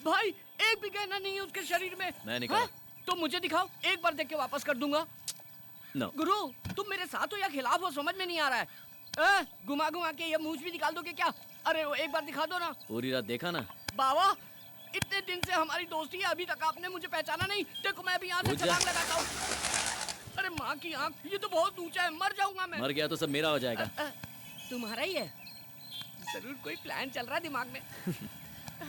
भाई, एक भी गहना नहीं है उसके शरीर में। मैं निकाला। तो मुझे दिखाओ, एक बार देख के वापस कर दूंगा। No. गुरु, तुम मेरे साथ हो या खिलाफ हो, समझ में नहीं आ रहा है। घुमा घुमा के ये मूंछ भी निकाल दोगे क्या? अरे वो एक बार दिखा दो ना। पूरी रात देखा ना। बाबा, इतने दिन से हमारी दोस्ती है, अभी तक आपने मुझे पहचाना नहीं। देखो मैं अभी यहाँ से छलांग लगाता हूँ। अरे माँ की आँख, ये तो बहुत ऊंचा है, मर जाऊंगा मैं। मर गया तो सब मेरा हो जाएगा। तुम्हारा ही है? जरूर कोई प्लान चल रहा है दिमाग में।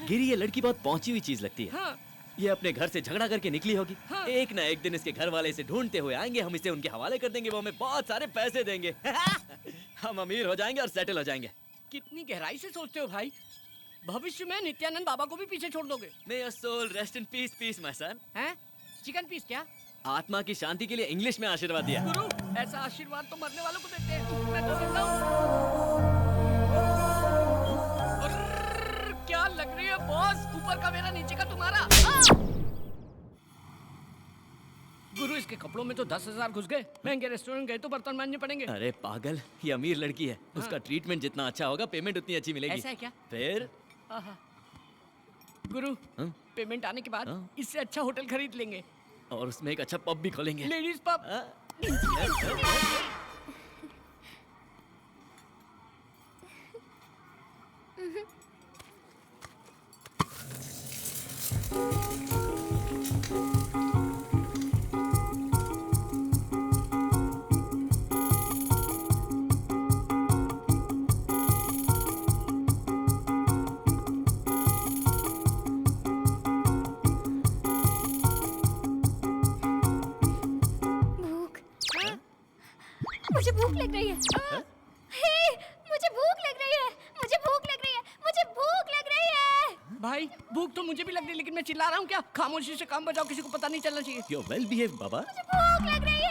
गिरी, ये लड़की बहुत पहुंची हुई चीज लगती है। हाँ। ये अपने घर से झगड़ा करके निकली होगी। हाँ। एक ना एक दिन इसके घर वाले इसे ढूंढते हुए आएंगे, हम इसे उनके हवाले कर देंगे, वो हमें बहुत सारे पैसे देंगे। हम अमीर हो जाएंगे और सेटल हो जाएंगे। कितनी गहराई से सोचते हो भाई। भविष्य में नित्यानंद बाबा को भी पीछे छोड़ दोगे। May your soul rest in peace, peace, my son. हैं? चिकन पीस क्या? आत्मा की शांति के लिए इंग्लिश में आशीर्वाद दिया। गुरु, ऐसा आशीर्वाद तो मरने वालों को देते हैं। मैं तो जिंदा हूँ। क्या लग रही है बॉस? ऊपर का मेरा, नीचे का तुम्हारा। गुरु, इसके कपड़ों में तो 10,000 घुस गए। महंगे रेस्टोरेंट गए तो बर्तन मांजने पड़ेंगे। अरे पागल, ये अमीर लड़की है। उसका ट्रीटमेंट जितना अच्छा होगा, पेमेंट उतनी अच्छी मिलेगी। ऐसा है क्या? फिर गुरु, पेमेंट आने के बाद इससे अच्छा होटल खरीद लेंगे और उसमें एक अच्छा पब भी खोलेंगे। Ladies pub. मुझे भूख लग रही है। हे, मुझे भूख लग रही है। मुझे भूख लग रही है। मुझे भूख लग रही है। भाई, भूख तो मुझे भी लग रही है, लेकिन मैं चिल्ला रहा हूँ क्या? खामोशी से काम बजाओ, किसी को पता नहीं चलना चाहिए। You're well behaved, बाबा। मुझे भूख लग रही है।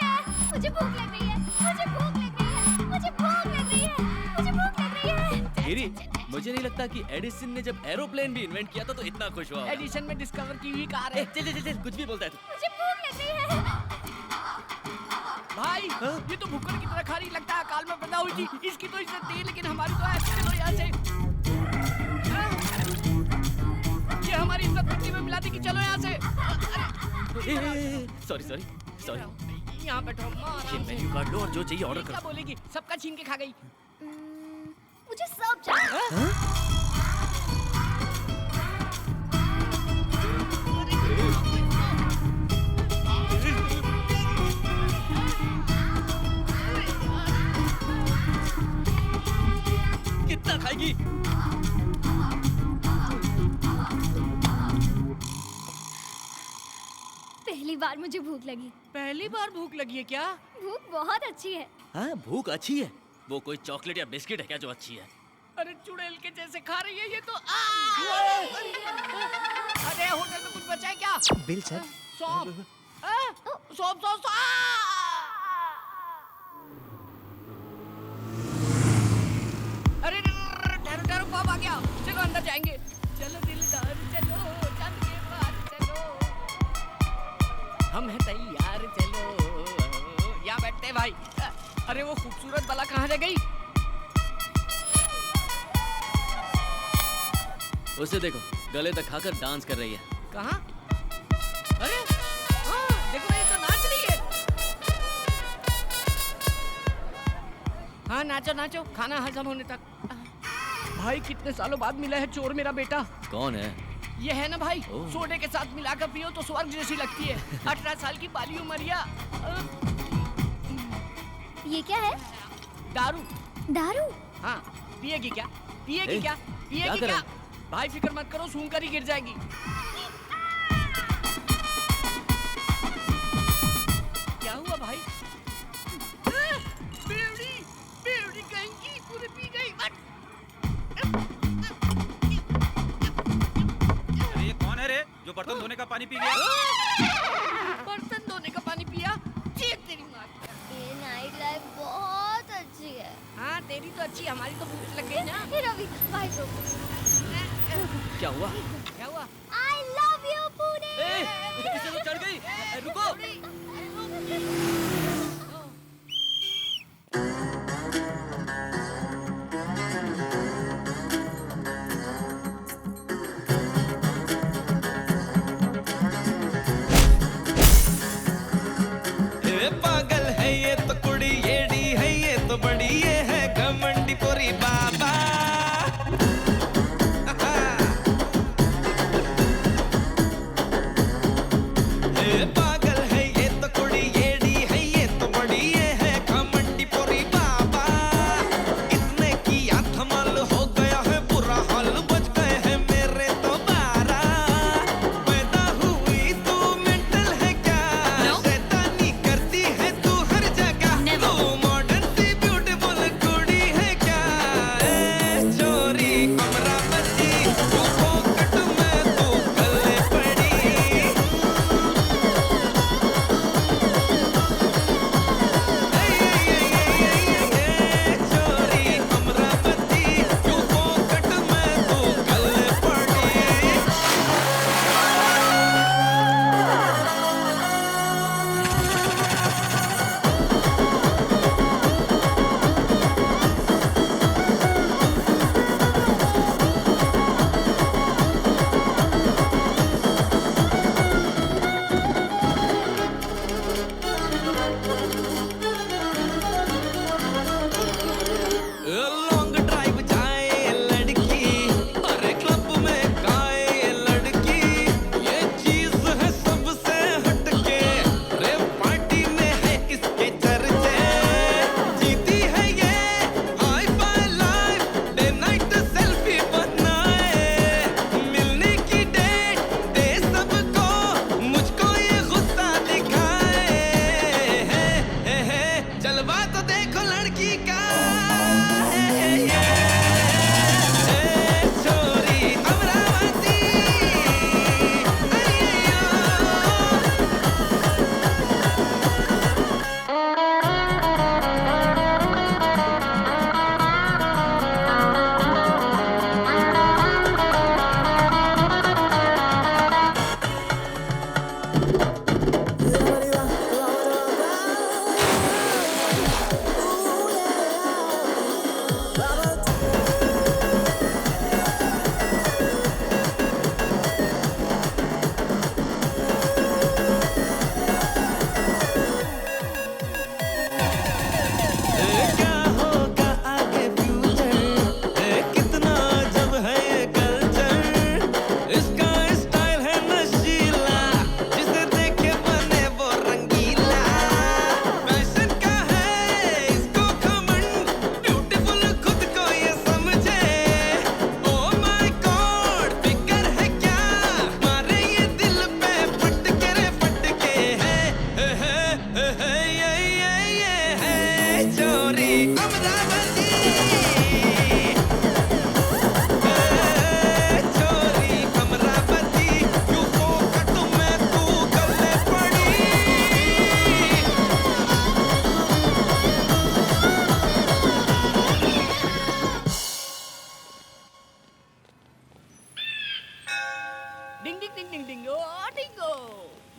मुझे भूख लग रही है। मुझे भूख लग रही है। मुझे भूख लग रही है। मुझे भूख लग रही है। गिरी, मुझे नहीं लगता कि एडिसन ने जब एरोप्लेन भी इन्वेंट किया था तो इतना खुश हुआ। एडिसन में डिस्कवर की हुई कार है। चल चल चल, कुछ भी बोलता है तू। मुझे भूख लग रही है। भाई, ये तो भुक्कड़ की तरह खा रही, लगता है अकाल में पैदा हुई थी। इसकी तो इज्जत थी, लेकिन हमारी तो ऐसे। चलो यहाँ से। ये हमारी इज्जत मिट्टी में मिला दी कि चलो यहाँ से। Sorry sorry sorry. यहाँ बैठो। ये मेन्यू कार्ड लो और जो चाहिए ऑर्डर क्या करो। बोलेगी? सबका छीन के खा गई। मुझे सब चाहिए। कितना खाएगी? पहली बार मुझे भूख लगी। पहली बार भूख लगी है क्या? भूख बहुत अच्छी है। हाँ, भूख अच्छी है। वो कोई चॉकलेट या बिस्किट है क्या जो अच्छी है? अरे चुड़ैल के जैसे खा रही है ये तो। अरे होटल में कुछ बचा है क्या? Bill sir. सौंफ। सौंफ सौंफ। अरे ठहरो ठहरो, पाप आ गया। चलो अंदर जाएंगे। चलो दिलदार चलो, चांद के पार चलो, हम हैं तैयार चलो। यहाँ बैठते हैं भाई। अरे वो खूबसूरत बला कहाँ रह गई? उसे देखो, गले तक खाकर डांस कर रही है। कहाँ? अरे हाँ, देखो ये तो नाच रही है। हाँ नाचो नाचो, खाना हजम होने तक। भाई कितने सालों बाद मिला है चोर मेरा बेटा। कौन है? ये है ना भाई, सोडे के साथ मिलाकर पियो तो स्वर्ग जैसी लगती है। 18 साल की बाली उमरिया। ये क्या है? दारू। दारू? हाँ, पिएगी क्या? पिएगी क्या? पिएगी क्या क्या? भाई फिक्र मत करो, सूंघ कर ही गिर जाएगी। क्या हुआ भाई? बेवड़ी, बेवड़ी कहीं पूरी पी गई। अरे ये कौन है रे जो बर्तन धोने का पानी पी गया? बर्तन धोने का पानी पिया? चीख तेरी माँ। ये नाइट लाइफ बहुत अच्छी है। हाँ तेरी तो अच्छी, हमारी तो भूख लग गई ना। रवि भाई को क्या हुआ? क्या हुआ? I love you Pune. किसे तो चढ़ गई? रुको। पागल है ये तो कुड़ी येड़ी है ये तो बड़ी ये है घमंडी पोरी बाबा। पागल है ये तो कुड़ी येड़ी है ये तो बड़ी ये है घमंडी पोरी बाबा। इतने किया धमाल हो गया है बुरा हाल, बच गए हैं मेरे तो 12। पैदा हुई तू मेंटल है क्या? शैतानी करती है तू हर जगह। तू मॉडर्न सी ब्यूटीफुल कुड़ी है क्या? चोरी कमरा बची तू पॉकेट में तू गले पड़ी।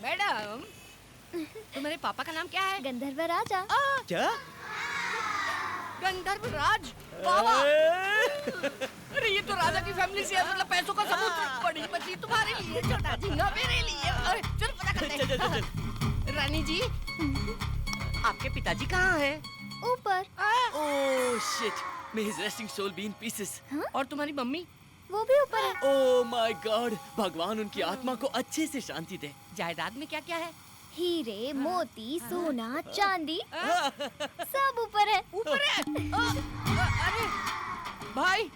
मैडम, तुम्हारे पापा का नाम क्या है? गंधर्व राजा। क्या? गंधर्व राज? बाबा! अरे ये तो राजा की फैमिली से है, मतलब पैसों का सबूत। बड़ी बच्ची तुम्हारे लिए, छोटा झींगा मेरे लिए। अरे चल पता करते हैं। रानी जी, आपके पिताजी कहाँ हैं? ऊपर। Oh shit, may his resting soul be in pieces. और तुम्हारी मम्मी? वो भी ऊपर है। ओह माय गॉड, भगवान उनकी आत्मा को अच्छे से शांति दे। जायदाद में क्या क्या है? हीरे, मोती, सोना, चांदी, सब ऊपर है। ऊपर है? अरे भाई,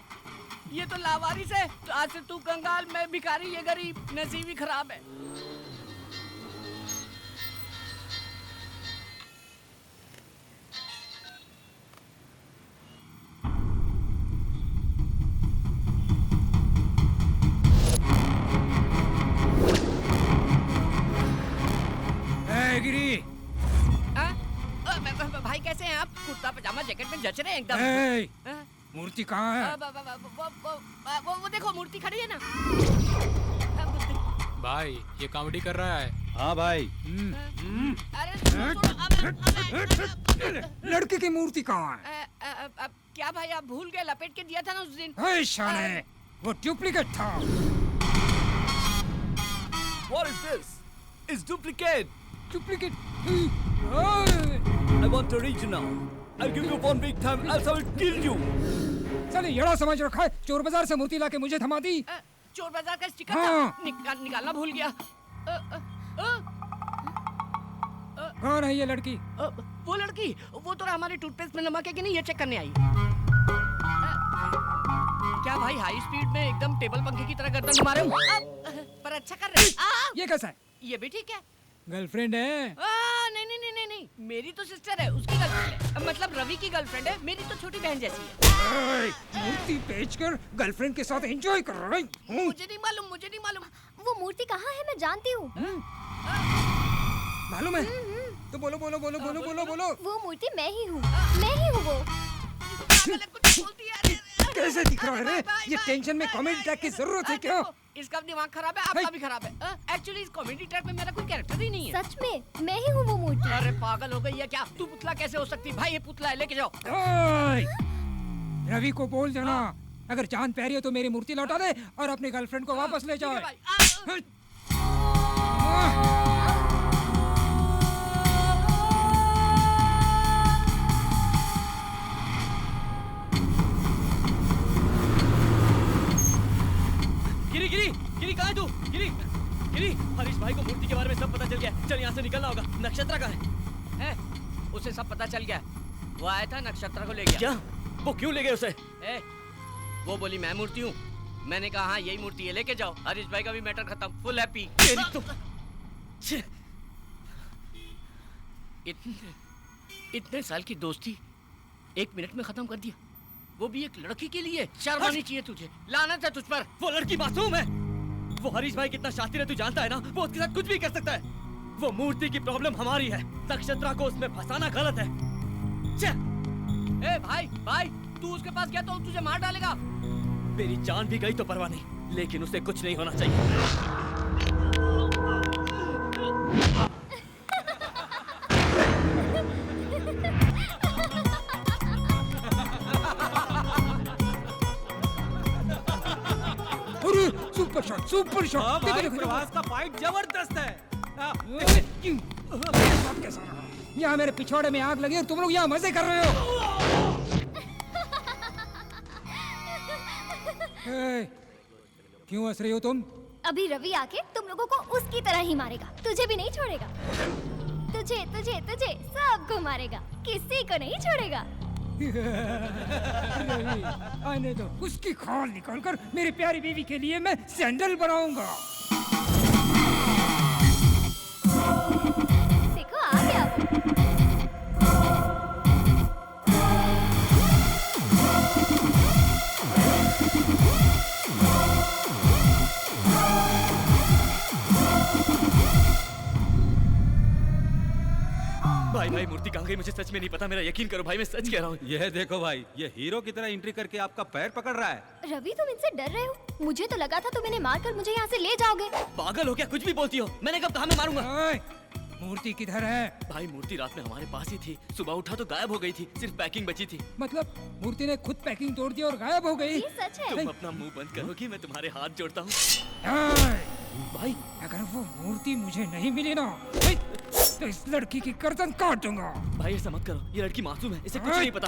ये तो लावारिस है। तो आज से तू कंगाल, मैं भिखारी, ये गरीब, नसीब ही खराब है। गिरी, भाई कैसे हैं आप? कुर्ता पजामा जैकेट में जच रहे हैं एकदम। मूर्ति कहाँ है? वो देखो, मूर्ति खड़ी है ना। भाई ये कॉमेडी कर रहा है। हाँ भाई। लड़के की मूर्ति कहाँ है? क्या भाई, आप भूल गए? लपेट के दिया था ना उस दिन। शाने, वो डुप्लीकेट था। What is this? It's duplicate. Duplicate. I want original. I'll give you 1 week time, else I will kill you. साले यड़ा समझ रखा है, चोर बाजार से मूर्ति लाके मुझे थमा दी। चोर बाजार का स्टिकर हाँ। था, निकालना भूल गया। कौन है ये लड़की? वो लड़की, वो तो हमारे टूथपेस्ट में नमक है कि नहीं, ये चेक करने आई। क्या भाई, हाई स्पीड में एकदम टेबल पंखे की तरह गर्दन घुमा रहे हो? पर अच्छा कर रहे हैं। ये कैसा है? ये भी ठीक है। गर्लफ्रेंड है? नहीं नहीं नहीं नहीं नहीं, मेरी तो सिस्टर है, उसकी गर्लफ्रेंड है। मतलब रवि की गर्लफ्रेंड है, मेरी तो छोटी बहन जैसी है। मूर्ति बेचकर गर्लफ्रेंड के साथ एंजॉय कर रही हूँ। मुझे नहीं मालूम। वो मूर्ति कहाँ है, मैं जानती हूँ। मालूम है? तो बोलो। वो मूर्ति मैं ही हूँ, वो। कैसे दिख रहा है रे? ये टेंशन में कॉमेडी ट्रैक की जरूरत है क्या? इसका दिमाग खराब है, आपका भी खराब है। एक्चुअली इस कॉमेडी ट्रैक में मेरा कोई कैरेक्टर ही नहीं है। सच में मैं ही हूँ वो मूर्ति। अरे पागल हो गई है क्या? तू पुतला कैसे हो सकती? भाई ये पुतला है, लेके जाओ। रवि को बोल देना, अगर जान प्यारी हो तो मेरी मूर्ति लौटा दे और अपनी गर्लफ्रेंड को वापस ले जाओ। गिरी कहाँ है तू? गिरी, हरीश भाई को मूर्ति के बारे में सब पता चल गया। चल यहाँ से निकलना होगा। नक्षत्रा कहाँ है? उसे सब पता चल गया। वो आया था, नक्षत्रा को ले गया। क्या? वो क्यों ले गए उसे? वो बोली मैं मूर्ति हूँ। मैंने कहा हाँ यही मूर्ति है, लेके जाओ। हरीश भाई का भी मैटर खत्म, फुल हैप्पी। इतने साल की दोस्ती 1 मिनट में खत्म कर दिया, वो भी एक लड़की के लिए। शर्म आनी चाहिए तुझे। लानत है तुझ पर। वो लड़की मासूम है। वो हरीश भाई कितना शातिर है तू जानता है ना? वो उसके साथ कुछ भी कर सकता है। वो मूर्ति की प्रॉब्लम हमारी है, नक्षत्रा को उसमें फंसाना गलत है। भाई तू उसके पास गया तो तुझे मार डालेगा। मेरी जान भी गई तो परवाह नहीं, लेकिन उसे कुछ नहीं होना चाहिए। Super shot. हाँ भाई, प्रवास का फाइट जबरदस्त है। यहाँ मेरे पिछवाड़े में आग लगी और तुम लोग यहाँ मजे कर रहे हो। क्यों हंस रही हो तुम? अभी रवि आके तुम लोगों को उसकी तरह ही मारेगा, तुझे भी नहीं छोड़ेगा। तुझे सबको मारेगा, किसी को नहीं छोड़ेगा। रवि, आने दो, उसकी खाल निकालकर मेरी प्यारी बीवी के लिए मैं सैंडल बनाऊंगा। देखो आ गया। भाई भाई मूर्ति कहाँ गई मुझे सच में नहीं पता, मेरा यकीन करो भाई, मैं सच कह रहा हूँ। यह देखो भाई, ये हीरो की तरह एंट्री करके आपका पैर पकड़ रहा है। रवि तुम इनसे डर रहे हो? मुझे तो लगा था तुम इन्हें मारकर मुझे यहाँ से ले जाओगे। पागल हो क्या, कुछ भी बोलती हो? मैंने कब कहा मैं मारूंगा? मूर्ति किधर है? भाई मूर्ति रात में हमारे पास ही थी, सुबह उठा तो गायब हो गई थी, सिर्फ पैकिंग बची थी। मतलब मूर्ति ने खुद पैकिंग तोड़ दी और गायब हो गई? ये सच है। तुम अपना मुंह बंद करोगी, मैं तुम्हारे हाथ जोड़ता हूँ। भाई अगर वो मूर्ति मुझे नहीं मिली ना तो इस लड़की की गर्दन काट दूंगा। भाई ऐसा मत करो, ये लड़की मासूम है, इसे कुछ नहीं पता।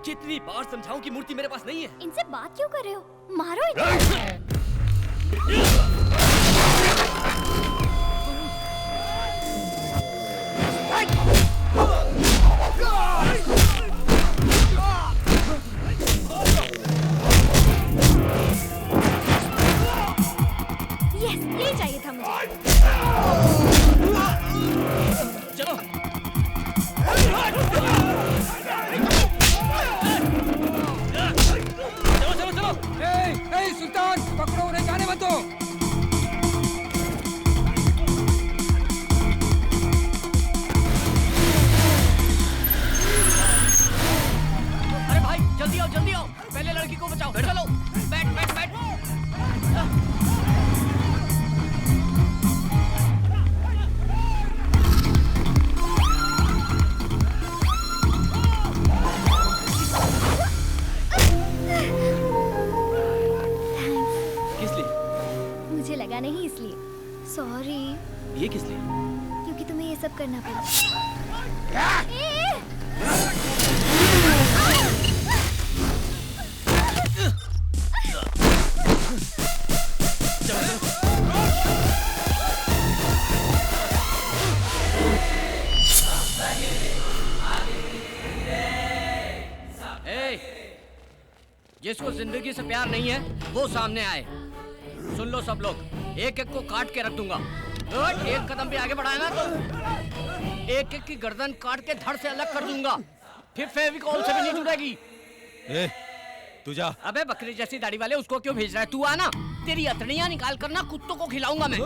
कितनी बार समझाऊं कि मूर्ति मेरे पास नहीं है। इनसे बात क्यों कर रहे हो? मारो इन्हें। यस, ये चाहिए था मुझे। चलो चलो चलो चलो। ए सुल्तान, पकड़ो उन्हें, जाने मत दो। अरे भाई जल्दी आओ, पहले लड़की को बचाओ। चलो बैठ बैठ बैठ। किस लिए? मुझे लगा नहीं इसलिए। सॉरी। ये किस लिए? क्योंकि तुम्हें ये सब करना पड़ा। जिसको जिंदगी से प्यार नहीं है वो सामने आए। सुन लो सब लोग, एक एक को काट के रख दूंगा। एक कदम भी आगे बढ़ाया ना तो एक एक की गर्दन काट के धड़ से अलग कर दूंगा, फिर फेविकॉल से भी नहीं जुड़ेगी। तू जा। अबे बकरी जैसी दाढ़ी वाले, उसको क्यों भेज रहा है? तू आना, तेरी अतड़ियां निकाल कर ना कुत्तों को खिलाऊंगा मैं।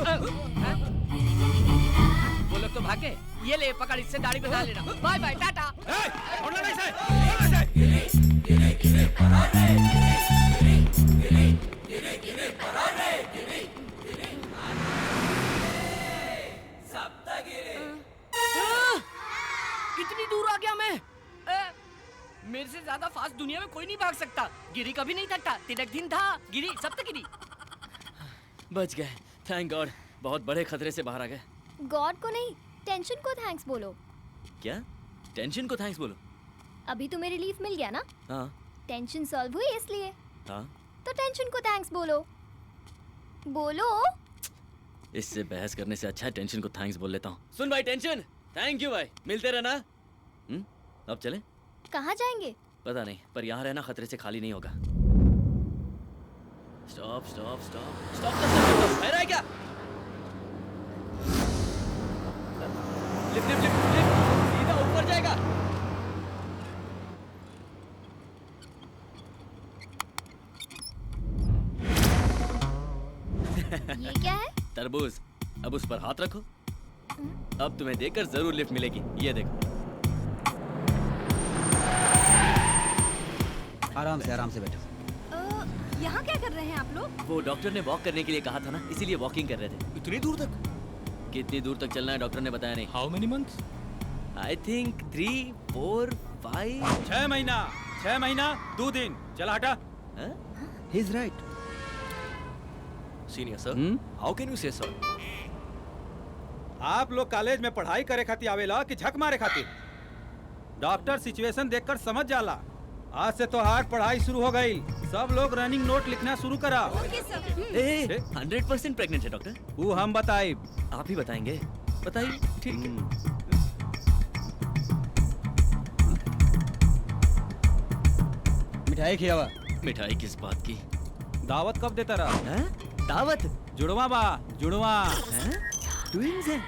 वो लोग तो भागे। ये ले पकड़, इससे दाढ़ी बना लेना। Bye bye, ta ta. कितनी दूर आ गया मैं? मेरे से ज्यादा फास्ट दुनिया में कोई नहीं भाग सकता। गिरी कभी नहीं थकता, तिलक दिन था, गिरी सब तक गिरी। बच गए, थैंक गॉड। बहुत बड़े खतरे से बाहर आ गए। गॉड को नहीं, टेंशन को थैंक्स बोलो। क्या? टेंशन को थैंक्स बोलो? अभी तुम्हें रिलीफ मिल गया ना? हाँ। टेंशन सॉल्व हुई इसलिए। हाँ। तो टेंशन को थैंक्स बोलो। बोलो। इससे बहस करने से अच्छा है टेंशन को थैंक्स बोल लेता हूँ। सुन भाई टेंशन, थैंक यू भाई, मिलते रहना। अब चले? कहाँ जाएंगे? पता नहीं, पर यहाँ रहना खतरे से खाली नहीं होगा। Stop stop stop stop stop. बह रहा है क्या? लिफ्ट लिफ्ट लिफ्ट लिफ्ट, सीधा ऊपर जाएगा। ये क्या है? तरबूज। अब उस पर हाथ रखो। अब तुम्हें देखकर जरूर लिफ्ट मिलेगी। ये देखो। आराम से बैठो। यहाँ क्या कर रहे हैं आप लोग? वो डॉक्टर ने वॉक करने के लिए कहा था ना, इसीलिए वॉकिंग कर रहे थे। इतनी दूर तक? कितनी दूर तक चलना है डॉक्टर ने बताया नहीं। How many months? I think 3, 4, 5। 6 महीना 6 महीना 2 दिन। चला हटा। He is right. Senior sir, how can you से सर? आप लोग कॉलेज में पढ़ाई करे खातिर आवेला कि झक मारे खातिर? डॉक्टर सिचुएशन देखकर समझ जाला। आज से तो हार्ड पढ़ाई शुरू हो गई। सब लोग रनिंग नोट लिखना शुरू करा। 100% प्रेग्नेंट है डॉक्टर। वो हम बताए। आप ही बताएंगे? बताइए। ठीक है। मिठाई खिलावा। मिठाई किस बात की? दावत कब देता रहा? दावत? जुड़वा बा, जुड़वा। ट्विंस हैं।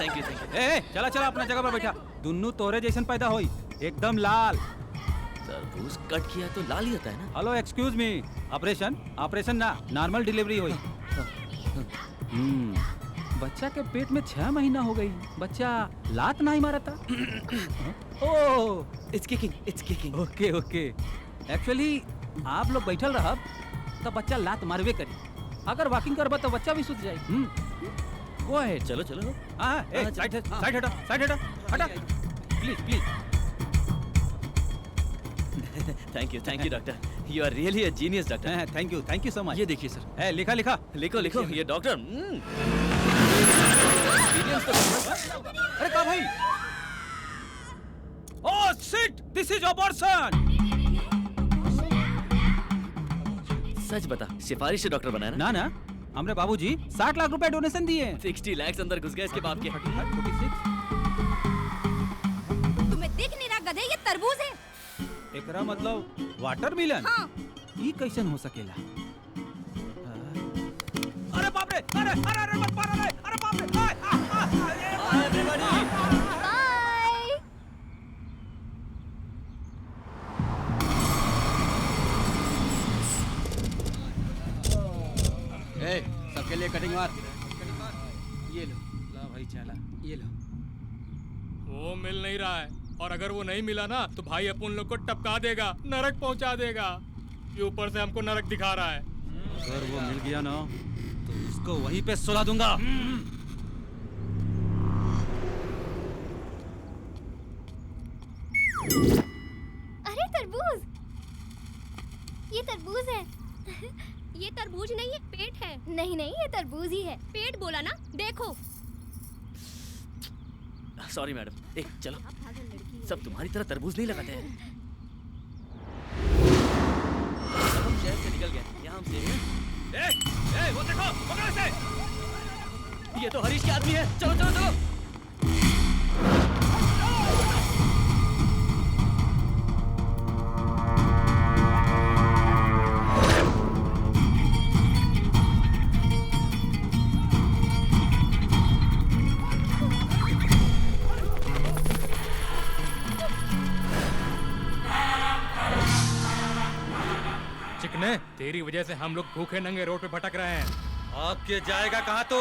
Thank you thank you. ए चला चला अपना जगह पर बैठा। दुन्नू तोरे जैसन पैदा होई, एकदम लाल। तरबूज कट किया तो लाल ही होता है ना? Hello excuse me, operation? Operation ना, नॉर्मल डिलीवरी हुई। बच्चा के पेट में 6 महीना हो गई, बच्चा लात नहीं मारा था। Oh, it's kicking. Okay okay. Actually आप लोग बैठल रहब तो बच्चा लात मारवे करी, अगर वॉकिंग करबा तो बच्चा भी सुत जाई। गो अहेड, चलो चलो। हाँ, साइड हटा please. Thank you doctor, you are really a genius doctor. Thank you so much. ये देखिए सर। लिखा लिखो ये डॉक्टर। अरे का भाई? Oh shit, this is abortion. सच बता, सिफारिश से डॉक्टर बनाया ना? हमरे बाबूजी 60 लाख रुपए डोनेशन दिए। 60 लाख अंदर घुस गए इसके बाप के। तुम्हें दिख नहीं रहा गधे, ये तरबूज है। एकरा मतलब वाटरमेलन? हाँ। ई कैसन हो सकेला? अरे बाप रे, अरे मत मारो रे, अरे बाप रे। By everybody. ए, सबके लिए कटिंग मार। ये लो, ला भाई चला, ये लो। वो मिल नहीं रहा है, और अगर वो नहीं मिला ना तो भाई अपन लोग को टपका देगा, नरक पहुंचा देगा। ये ऊपर से हमको नरक दिखा रहा है। अगर वो मिल गया ना तो उसको वहीं पे सुला दूंगा। अरे तरबूज, ये तरबूज है। ये तरबूज नहीं है, पेट है। नहीं ये तरबूज ही है। पेट बोला ना, देखो। सॉरी मैडम, चलो, सब तुम्हारी तरह तरबूज नहीं लगाते हैं। हम शहर से निकल गए, यहाँ हम से। वो देखो, पकड़ो इसे। ये तो हरीश के आदमी है। चलो। चिकने, तेरी वजह से हम लोग भूखे नंगे रोड पे भटक रहे हैं। आगे जाएगा कहाँ तू?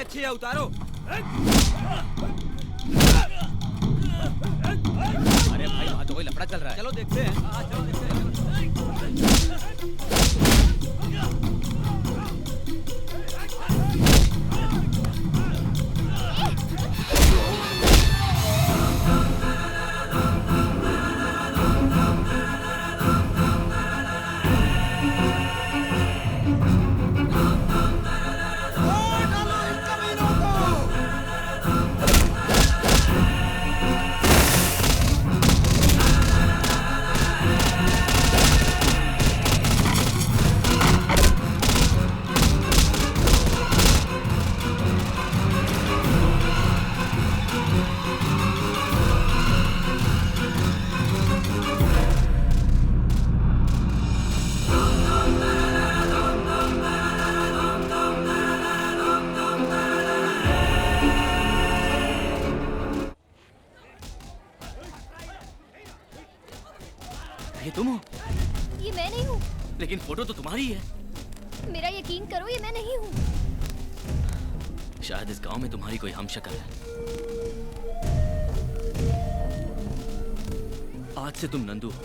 अच्छी है, उतारो। अरे भाई वहाँ तो कोई लफड़ा चल रहा है। चलो देखते हैं। चलो देखते हैं। ये तुम हो? ये मैं नहीं हूँ। लेकिन फोटो तो तुम्हारी है। मेरा यकीन करो, ये मैं नहीं हूँ। शायद इस गांव में तुम्हारी कोई हमशक्ल है। आज से तुम नंदू हो।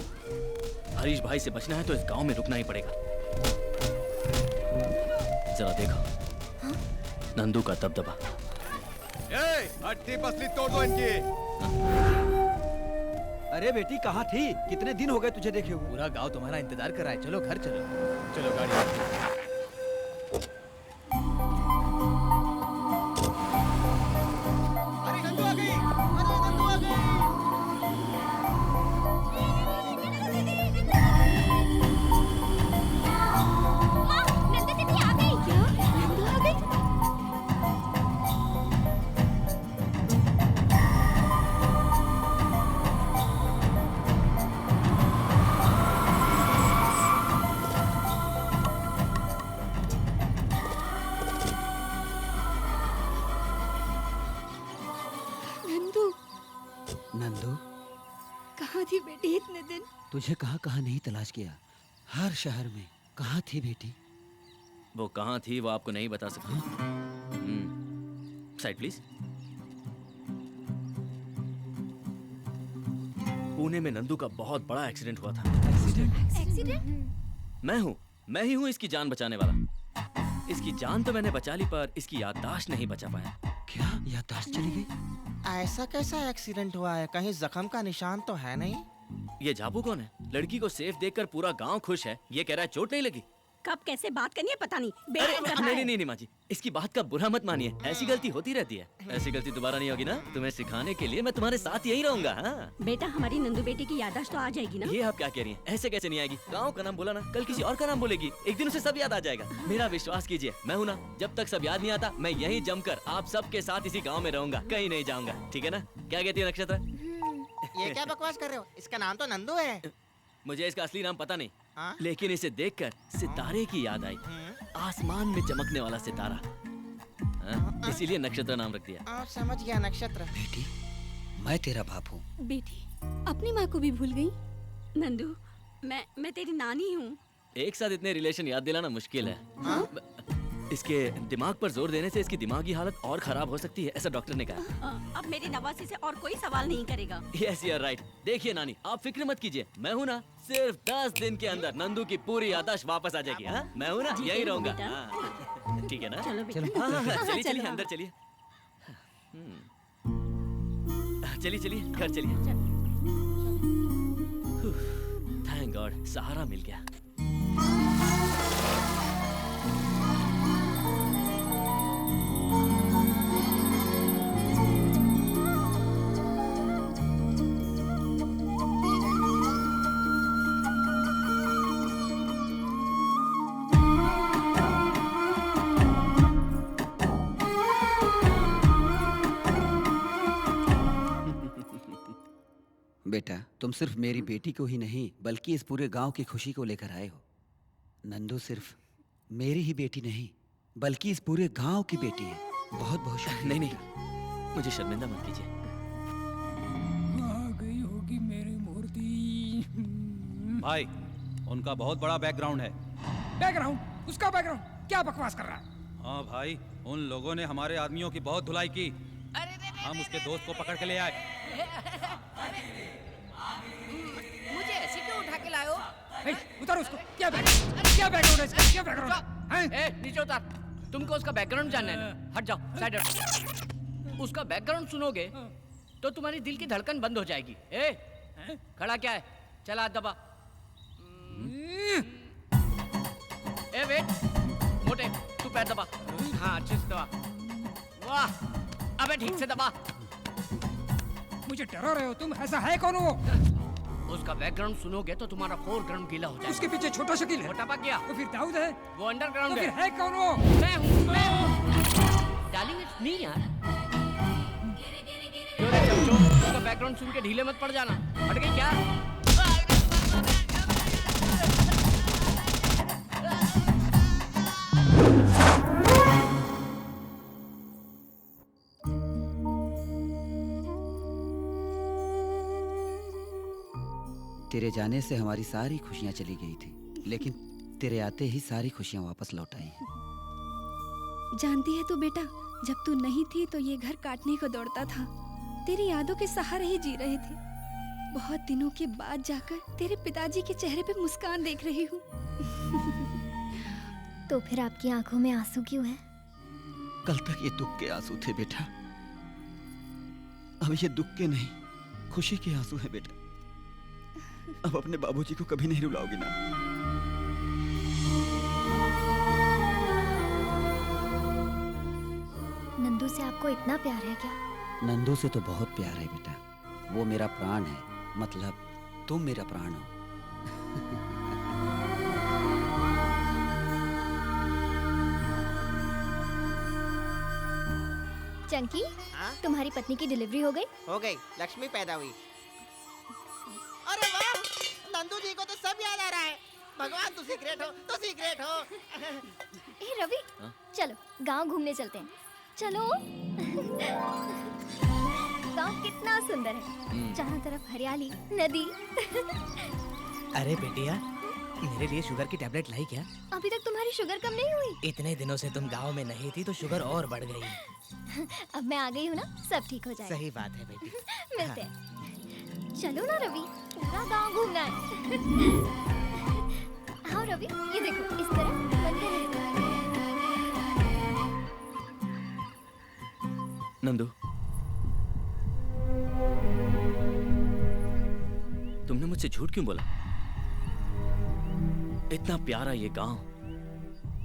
हरीश भाई से बचना है तो इस गांव में रुकना ही पड़ेगा। जरा देखो, नंदू का दबदबा। हड्डी पसली तोड़ दो इनकी। अरे बेटी कहाँ थी? कितने दिन हो गए तुझे देखे हुए? पूरा गांव तुम्हारा इंतजार कर रहा है। चलो घर चलो। चलो गाड़ी। नंदू कहाँ थी बेटी इतने दिन? तुझे कहाँ कहाँ नहीं तलाश किया, हर शहर में। कहाँ थी बेटी? वो कहाँ थी वो आपको नहीं बता सकती। Side please. पुणे में नंदू का बहुत बड़ा एक्सीडेंट हुआ था। एक्सीडेंट? मैं ही हूँ इसकी जान बचाने वाला। इसकी जान तो मैंने बचा ली पर इसकी याददाश्त नहीं बचा पाया। क्या याददाश्त चली गई? ऐसा कैसा एक्सीडेंट हुआ है? कहीं जख्म का निशान तो है नहीं? ये झाबू कौन है? लड़की को सेफ देखकर पूरा गांव खुश है। ये कह रहा है चोट नहीं लगी। कब कैसे बात करनी है पता नहीं। नहीं माँ जी, इसकी बात का बुरा मत मानिए। ऐसी गलती होती रहती है। ऐसी गलती दोबारा नहीं होगी ना? तुम्हें सिखाने के लिए मैं तुम्हारे साथ यही रहूंगा। हाँ? बेटा हमारी नंदू बेटी की याददाश्त तो आ जाएगी ना? ये आप क्या कह रही हैं? ऐसे कैसे नहीं आएगी? गांव का नाम बोला ना, कल किसी और का नाम बोलेगी, एक दिन उसे सब याद आ जाएगा। मेरा विश्वास कीजिए, मैं हूँ ना। जब तक सब याद नहीं आता मैं यहीं जमकर आप सबके साथ इसी गाँव में रहूंगा, कहीं नहीं जाऊंगा। ठीक है ना? क्या कहती है नक्षत्र? ये क्या बकवास कर रहे हो? इसका नाम तो नंदू है। मुझे इसका असली नाम पता नहीं, लेकिन इसे देखकर सितारे की याद आई। आसमान में चमकने वाला सितारा, इसीलिए नक्षत्र नाम रख दिया। समझ गया नक्षत्र। बेटी मैं तेरा बाप हूँ। बेटी अपनी माँ को भी भूल गई? नंदू मैं तेरी नानी हूँ। एक साथ इतने रिलेशन याद दिलाना मुश्किल है। इसके दिमाग पर जोर देने से इसकी दिमागी हालत और खराब हो सकती है, ऐसा डॉक्टर ने कहा। अब मेरी नवासी से और कोई सवाल नहीं करेगा। Yes you are right. देखिए नानी, आप फिक्र मत कीजिए, मैं हूँ ना। सिर्फ 10 दिन के अंदर नंदू की पूरी याददाश्त वापस आ जाएगी। हाँ मैं हूँ ना, यही रहूंगा। ठीक है ना? चलिए चलिए अंदर चलिए। चलिए चलिए घर चलिए। थैंक गॉड सहारा मिल गया। बेटा तुम सिर्फ मेरी बेटी को ही नहीं बल्कि इस पूरे गांव की खुशी को लेकर आए हो। नंदू सिर्फ मेरी ही बेटी नहीं बल्कि इस पूरे गांव की बेटी है। बहुत बहुत शुक्रिया। नहीं मुझे शर्मिंदा मत कीजिए। आ गई होगी मेरी मूर्ति। भाई उनका बहुत बड़ा बैकग्राउंड है। बैकग्राउंड? उसका बैकग्राउंड? क्या बकवास कर रहा है? हाँ भाई, उन लोगों ने हमारे आदमियों की बहुत धुलाई की। हम उसके दोस्त को पकड़ के ले आए। मुझे ऐसे क्यों उठा के लाए हो? उतारो उसको। क्या बैकग्राउंड है इसका? क्या बैकग्राउंड है? नीचे उतार। तुमको उसका बैकग्राउंड जानना है ना? हट जाओ, साइड हट। उसका बैकग्राउंड सुनोगे तो तुम्हारी दिल की धड़कन बंद हो जाएगी। खड़ा क्या है? चला हाथ दबा। वेट मोटे, तू पैर दबा। हाँ अच्छे से दबा। वाह, अबे ठीक से दबा। मुझे डरा रहे हो तुम? ऐसा है कौन वो? उसका बैकग्राउंड सुनोगे तो तुम्हारा फोरग्राउंड गीला हो जाएगा। उसके पीछे छोटा शकील है। मोटा पा गया। तो फिर दाऊद है? वो अंडरग्राउंड तो है। फिर है कौन वो? मैं हूँ। डार्लिंग इट्स मी यार। क्यों रे चमचो, उसका बैकग्राउंड सुन के ढीले मत पड़ जाना। हट गई क्या? तेरे जाने से हमारी सारी खुशियां चली गई थी, लेकिन तेरे आते ही सारी खुशियां वापस लौट आई हैं। जानती है तू बेटा, जब तू नहीं थी तो ये घर काटने को दौड़ता था। तेरी यादों के सहारे ही जी रहे थे। बहुत दिनों के बाद जाकर तेरे पिताजी के चेहरे पे मुस्कान देख रही हूँ। तो फिर आपकी आंखों में आंसू क्यों है? कल तक ये दुख के आंसू थे बेटा, अब ये दुख के नहीं, खुशी के आंसू है बेटा। अब अपने बाबूजी को कभी नहीं रुलाओगी ना? नंदू से आपको इतना प्यार है क्या? नंदू से तो बहुत प्यार है बेटा। वो मेरा प्राण है, मतलब तुम मेरा प्राण हो। चंकी, तुम्हारी पत्नी की डिलीवरी हो गई? हो गई, लक्ष्मी पैदा हुई। अरे वाह, नंदू जी को तो सब याद आ रहा है। भगवान तू सीक्रेट हो, तू सीक्रेट हो। ए रवि, चलो गांव घूमने चलते हैं। चलो। गांव कितना सुंदर है, चारों तरफ हरियाली, नदी। अरे बेटिया, मेरे लिए शुगर की टैबलेट लाई क्या? अभी तक तुम्हारी शुगर कम नहीं हुई? इतने दिनों से तुम गांव में नहीं थी तो शुगर और बढ़ गई। अब मैं आ गई हूँ ना, सब ठीक हो जाएगा। सही बात है बेटी। मिलते हैं। चलो ना रवि, पूरा गांव घूमना है। हाँ रवि, ये देखो, इस तरह मंदिर है। नंदू, तुमने मुझसे झूठ क्यों बोला? इतना प्यारा ये गांव,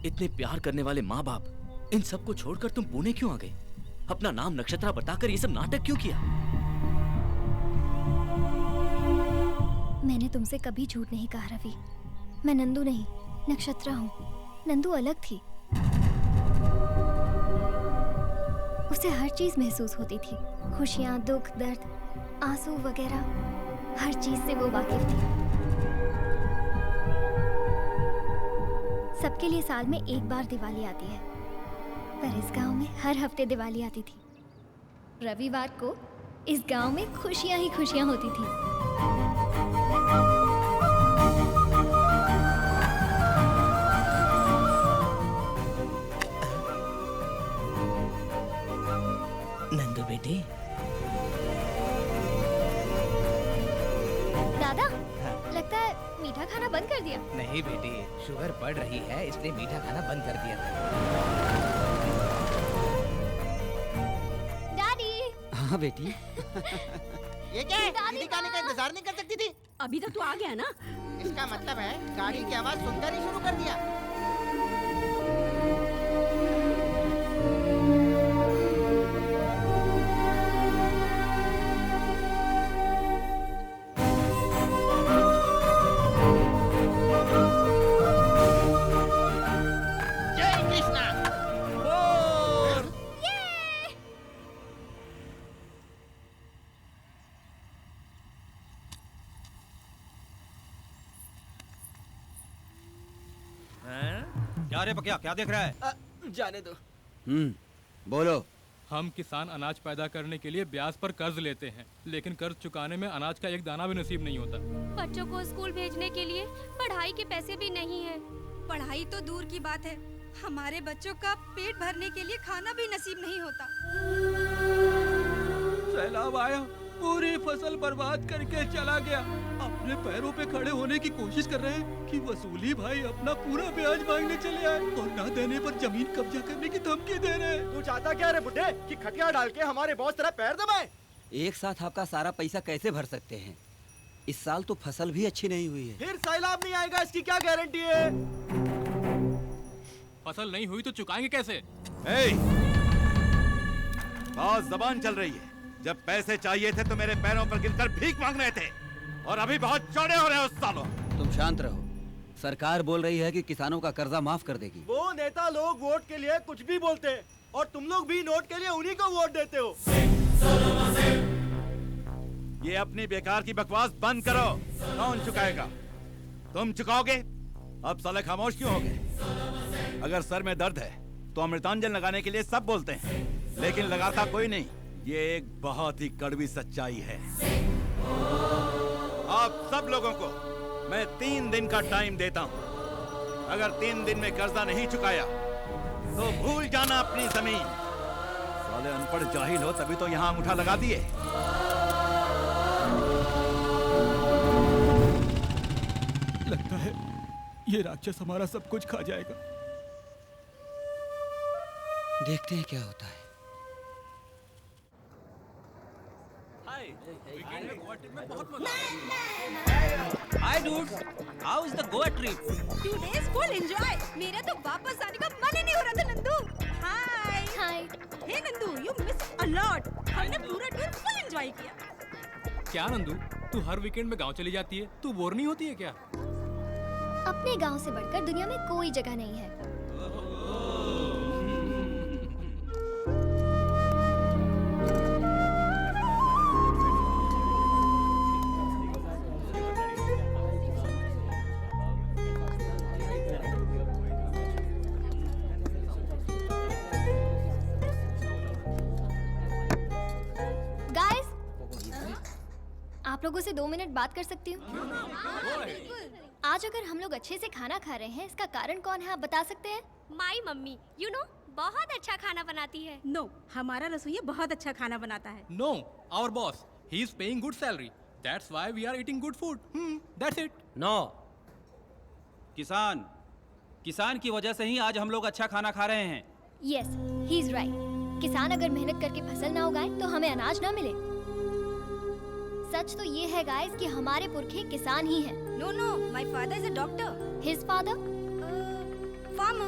इतने प्यार करने वाले माँ बाप, इन सबको छोड़कर तुम पुणे क्यों आ गए? अपना नाम नक्षत्रा बताकर ये सब नाटक क्यों किया? मैंने तुमसे कभी झूठ नहीं कहा रवि। मैं नंदू नहीं, नक्षत्रा हूँ। नंदू अलग थी, उसे हर चीज महसूस होती थी। खुशियाँ, दुख, दर्द, आंसू वगैरह, हर चीज से वो वाकिफ थी। सबके लिए साल में एक बार दिवाली आती है, पर इस गांव में हर हफ्ते दिवाली आती थी। रविवार को इस गांव में खुशियां ही खुशियां होती थी। नंदू बेटी। दादा, लगता है मीठा खाना बंद कर दिया। नहीं बेटी, शुगर बढ़ रही है इसलिए मीठा खाना बंद कर दिया। डैडी। हाँ बेटी। ये क्या है? दीदी का आने का इंतजार नहीं कर सकती थी? अभी तक तू आ गया ना? इसका मतलब है गाड़ी की आवाज सुनकर ही शुरू कर दिया। क्या रे बकिया, क्या देख रहा है? जाने दो। बोलो। हम किसान अनाज पैदा करने के लिए ब्याज पर कर्ज लेते हैं, लेकिन कर्ज चुकाने में अनाज का एक दाना भी नसीब नहीं होता। बच्चों को स्कूल भेजने के लिए पढ़ाई के पैसे भी नहीं है। पढ़ाई तो दूर की बात है, हमारे बच्चों का पेट भरने के लिए खाना भी नसीब नहीं होता। सैलाब आया, पूरी फसल बर्बाद करके चला गया। अपने पैरों पे खड़े होने की कोशिश कर रहे हैं कि वसूली भाई अपना पूरा ब्याज मांगने चले आए और ना देने पर जमीन कब्जा करने की धमकी दे रहे हैं। तू चाहता क्या रे बुड्ढे कि खटिया डाल के हमारे बॉस तेरा पैर दबाए? एक साथ आपका सारा पैसा कैसे भर सकते हैं? इस साल तो फसल भी अच्छी नहीं हुई है। फिर सैलाब नहीं आएगा इसकी क्या गारंटी है? फसल नहीं हुई तो चुकाएंगे कैसे? बहुत जबान चल रही है। जब पैसे चाहिए थे तो मेरे पैरों पर गिरकर भीख मांग रहे थे, और अभी बहुत चौड़े हो रहे हो सालों। तुम शांत रहो। सरकार बोल रही है कि किसानों का कर्जा माफ कर देगी। वो नेता लोग वोट के लिए कुछ भी बोलते हैं और तुम लोग भी नोट के लिए उन्हीं को वोट देते हो। ये अपनी बेकार की बकवास बंद करो। कौन चुकाएगा? तुम चुकाओगे? अब साले खामोश क्यों हो गए? अगर सर में दर्द है तो अमृतांजन लगाने के लिए सब बोलते हैं, लेकिन लगाता कोई नहीं। ये एक बहुत ही कड़वी सच्चाई है। आप सब लोगों को मैं 3 दिन का टाइम देता हूं। अगर 3 दिन में कर्जा नहीं चुकाया तो भूल जाना अपनी जमीन। साले अनपढ़ जाहिल हो तभी तो यहां अंगूठा लगा दिए। लगता है ये राक्षस हमारा सब कुछ खा जाएगा। देखते हैं क्या होता है। Hi dudes, how is the Goa trip? 2 days full enjoy. मेरा तो वापस आने का मन ही नहीं हो रहा था Nandu. Hi. Hi. Hey Nandu, you missed a lot. हमने पूरा टूर फुल एंजॉय किया. क्या नंदू, तू हर वीकेंड में गांव चली जाती है, तू बोर नहीं होती है क्या? अपने गांव से बढ़कर दुनिया में कोई जगह नहीं है. आप लोगों से 2 मिनट बात कर सकती हूँ? आज अगर हम लोग अच्छे से खाना खा रहे हैं, इसका कारण कौन है, आप बता सकते हैं? माई मम्मी, यू नो, बहुत अच्छा खाना बनाती है. नो, हमारा रसोइया बहुत अच्छा खाना बनाता है. No, our boss, he is paying good salary. That's why we are eating good food. That's it. No, किसान की वजह से ही आज हम लोग अच्छा खाना खा रहे हैं. Yes, he is right. किसान अगर मेहनत करके फसल ना उगाए तो हमें अनाज ना मिले. सच तो ये है गाइस कि हमारे पुरखे किसान ही हैं. No, no, my father is a doctor. His father? Farmer.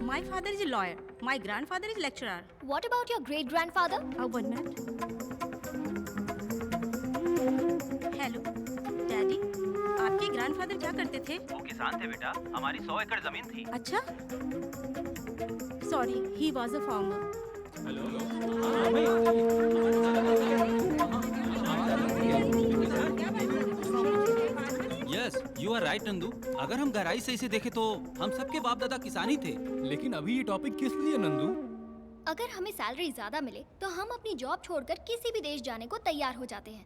My father is a lawyer. My grandfather is lecturer. What about your great grandfather? 1 minute. Hello, Daddy. आपके ग्रैंडफादर क्या करते थे? वो किसान थे बेटा, हमारी 100 एकड़ जमीन थी. अच्छा? Sorry, he was a farmer. Yes, you are right Nandu. अगर हम गहराई से इसे देखें तो हम सबके बाप दादा किसान ही थे. लेकिन अभी ये टॉपिक किस लिए नंदू? अगर हमें सैलरी ज्यादा मिले तो हम अपनी जॉब छोड़कर किसी भी देश जाने को तैयार हो जाते हैं.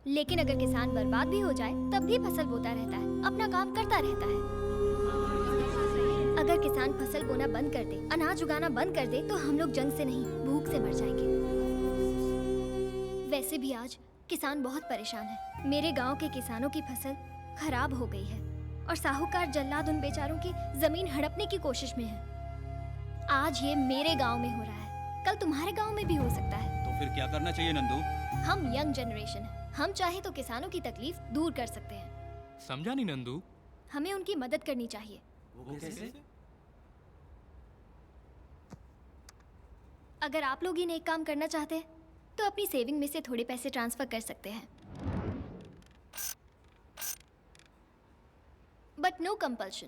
लेकिन अगर किसान बर्बाद भी हो जाए तब भी फसल बोता रहता है, अपना काम करता रहता है. अगर किसान फसल बोना बंद कर दे, अनाज उगाना बंद कर दे तो हम लोग जंग से नहीं, भूख से मर जाएंगे. वैसे भी आज किसान बहुत परेशान है. मेरे गांव के किसानों की फसल खराब हो गई है और साहूकार जल्लाद उन बेचारों की जमीन हड़पने की कोशिश में है. आज ये मेरे गांव में हो रहा है, कल तुम्हारे गांव में भी हो सकता है. तो फिर क्या करना चाहिए नंदू? हम यंग जनरेशन हैं, हम चाहे तो किसानों की तकलीफ दूर कर सकते हैं. समझा नहीं नंदू? हमें उनकी मदद करनी चाहिए. वो कैसे? अगर आप लोग ही नेक काम करना चाहते हैं तो अपनी सेविंग में से थोड़े पैसे ट्रांसफर कर सकते हैं. But no compulsion.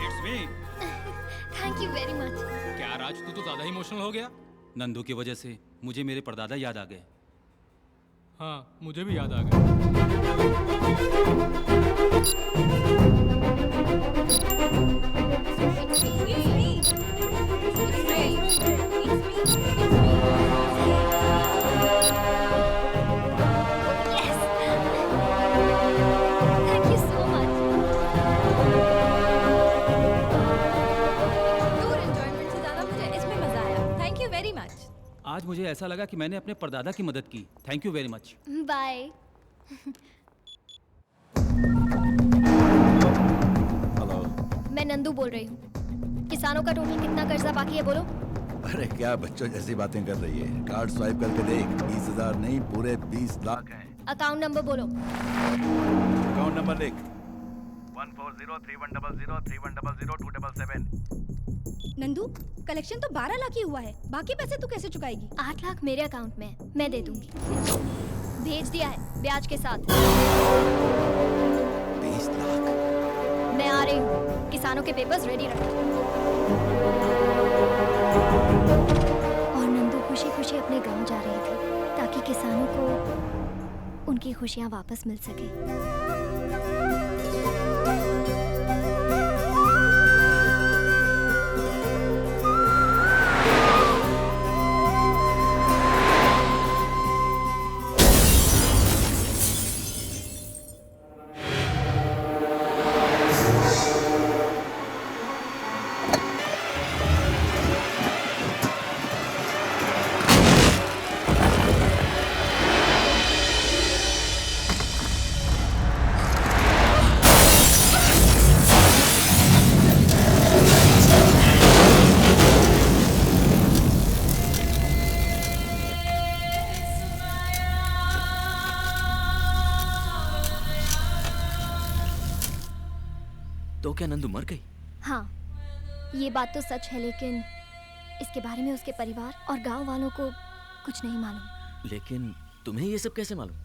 It's me. Thank you very much. क्या राज, तू तो ज्यादा इमोशनल हो गया. नंदू की वजह से मुझे मेरे परदादा याद आ गए. हाँ, मुझे भी याद आ गया. आज मुझे ऐसा लगा कि मैंने अपने परदादा की मदद की. Thank you very much. Bye. Hello, मैं नंदू बोल रही हूँ. किसानों का टोटल कितना कर्जा बाकी है बोलो? अरे क्या बच्चों जैसी बातें कर रही है. कार्ड स्वाइप करके देख, 20,000 नहीं पूरे 20 लाख हैं. अकाउंट नंबर बोलो. अकाउंट नंबर लिख. 1403100310027. नंदू, कलेक्शन तो 12 लाख ही हुआ है, बाकी पैसे तू कैसे चुकाएगी? 8 लाख मेरे अकाउंट में है, मैं दे दूंगी. भेज दिया है ब्याज के साथ. 20 लाख. मैं आ रही हूँ. किसानों के पेपर्स रेडी रखो. और नंदू खुशी खुशी अपने गांव जा रही थी ताकि किसानों को उनकी खुशियाँ वापस मिल सके. तो क्या नंदू मर गई? हाँ, ये बात तो सच है, लेकिन इसके बारे में उसके परिवार और गांव वालों को कुछ नहीं मालूम। लेकिन तुम्हें ये सब कैसे मालूम?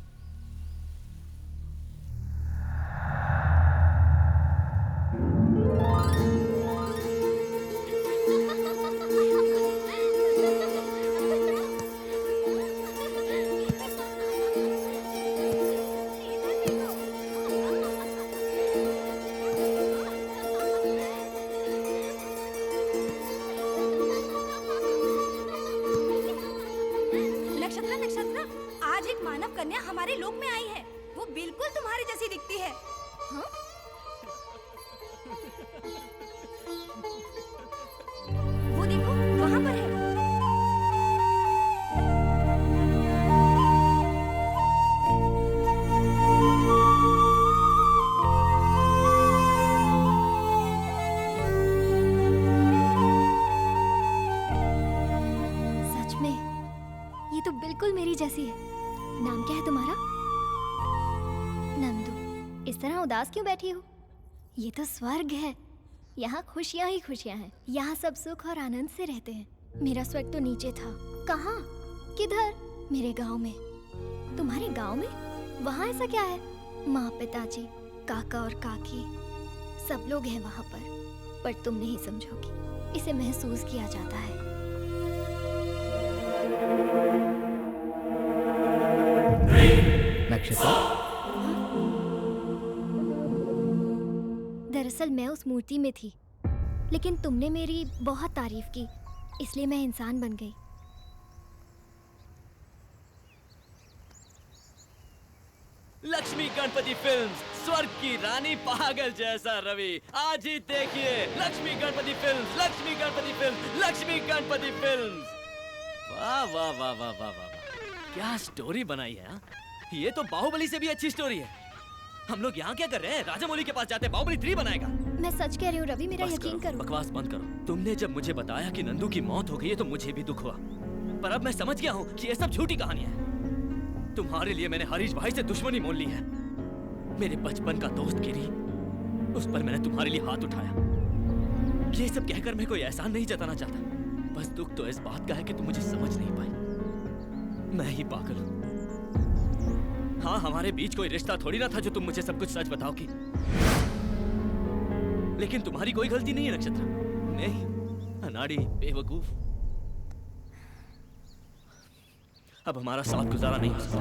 हमारे लोक में आई है। वो बिल्कुल तुम्हारी जैसी दिखती है। हाँ? वो देखो वहाँ पर है। सच में ये तो बिल्कुल मेरी जैसी है। नाम क्या है तुम्हारा? नंदू। इस तरह उदास क्यों बैठी हो? ये तो स्वर्ग है। यहाँ खुशियाँ ही खुशियाँ हैं। यहाँ सब सुख और आनंद से रहते हैं। मेरा स्वर्ग तो नीचे था। कहाँ? किधर? मेरे गांव में। तुम्हारे गांव में? वहाँ ऐसा क्या है? माँ, पिताजी, काका और काकी सब लोग हैं वहाँ पर तुम नहीं समझोगी। इसे महसूस किया जाता है। नक्षत्र। दरअसल मैं उस मूर्ति में थी, लेकिन तुमने मेरी बहुत तारीफ की, इसलिए मैं इंसान बन गई। लक्ष्मी गणपति फिल्म्स, स्वर्ग की रानी पागल जैसा रवि। आज ही देखिए Lakshmi Ganpati films, Lakshmi Ganpati films, Lakshmi Ganpati films. वाह वाह वाह वाह वाह वाह, क्या स्टोरी बनाई है। हा? ये तो बाहुबली से भी अच्छी स्टोरी है। हम लोग यहाँ क्या कर रहे हैं? राजामौली के पास जाते हैं, बाहुबली 3 बनाएगा। मैं सच कह रही हूँ रवि, मेरा यकीन करो। बकवास बंद करो। तुमने जब मुझे बताया कि नंदू की मौत हो गई है तो मुझे भी दुख हुआ, पर अब मैं समझ गया हूँ कि ये सब झूठी कहानियां हैं। तुम्हारे लिए मैंने हरीश भाई से दुश्मनी मोल ली है। मेरे बचपन का दोस्त गिरी, उस पर मैंने तुम्हारे लिए हाथ उठाया। ये सब कहकर मैं कोई एहसान नहीं जताना चाहता, बस दुख तो इस बात का है कि तुम मुझे समझ नहीं पाई। मैं ही पागल हूँ। हाँ, हमारे बीच कोई रिश्ता थोड़ी ना था जो तुम मुझे सब कुछ सच बताओगी। लेकिन तुम्हारी कोई गलती नहीं है नक्षत्र। नहीं, अनाड़ी, बेवकूफ। अब हमारा साथ गुजारा नहीं हो सकता।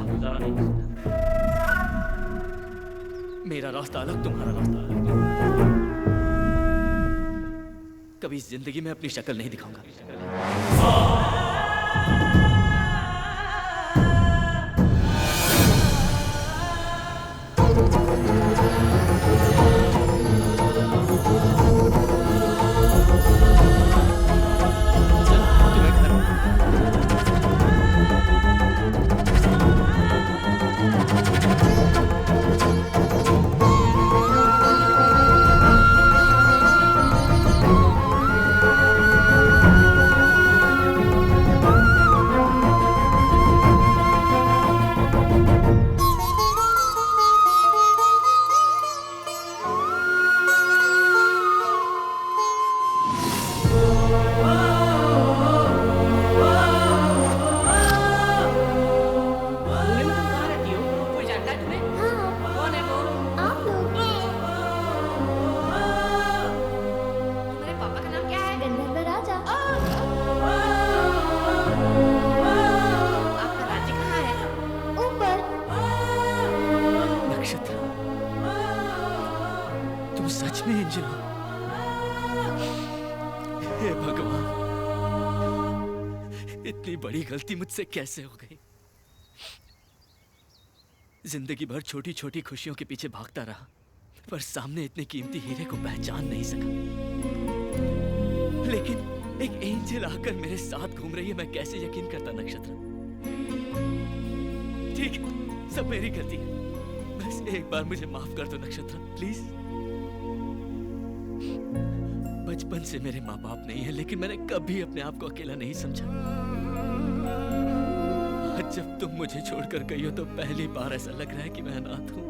मेरा रास्ता अलग, तुम्हारा रास्ता अलग। कभी जिंदगी में अपनी शक्ल नहीं दिखाऊंगा। गलती मुझसे कैसे हो गई? जिंदगी भर छोटी छोटी खुशियों के पीछे भागता रहा, पर सामने इतने कीमती हीरे को पहचान नहीं सका। लेकिन एक एंजल आकर मेरे साथ घूम रही है, मैं कैसे यकीन करता नक्षत्र? ठीक है, सब मेरी गलती है। बस एक बार मुझे माफ कर दो नक्षत्र, प्लीज। बचपन से मेरे माँ बाप नहीं है, लेकिन मैंने कभी अपने आप को अकेला नहीं समझा। जब तुम मुझे छोड़कर गई हो तो पहली बार ऐसा लग रहा है कि मैं अनाथ हूं।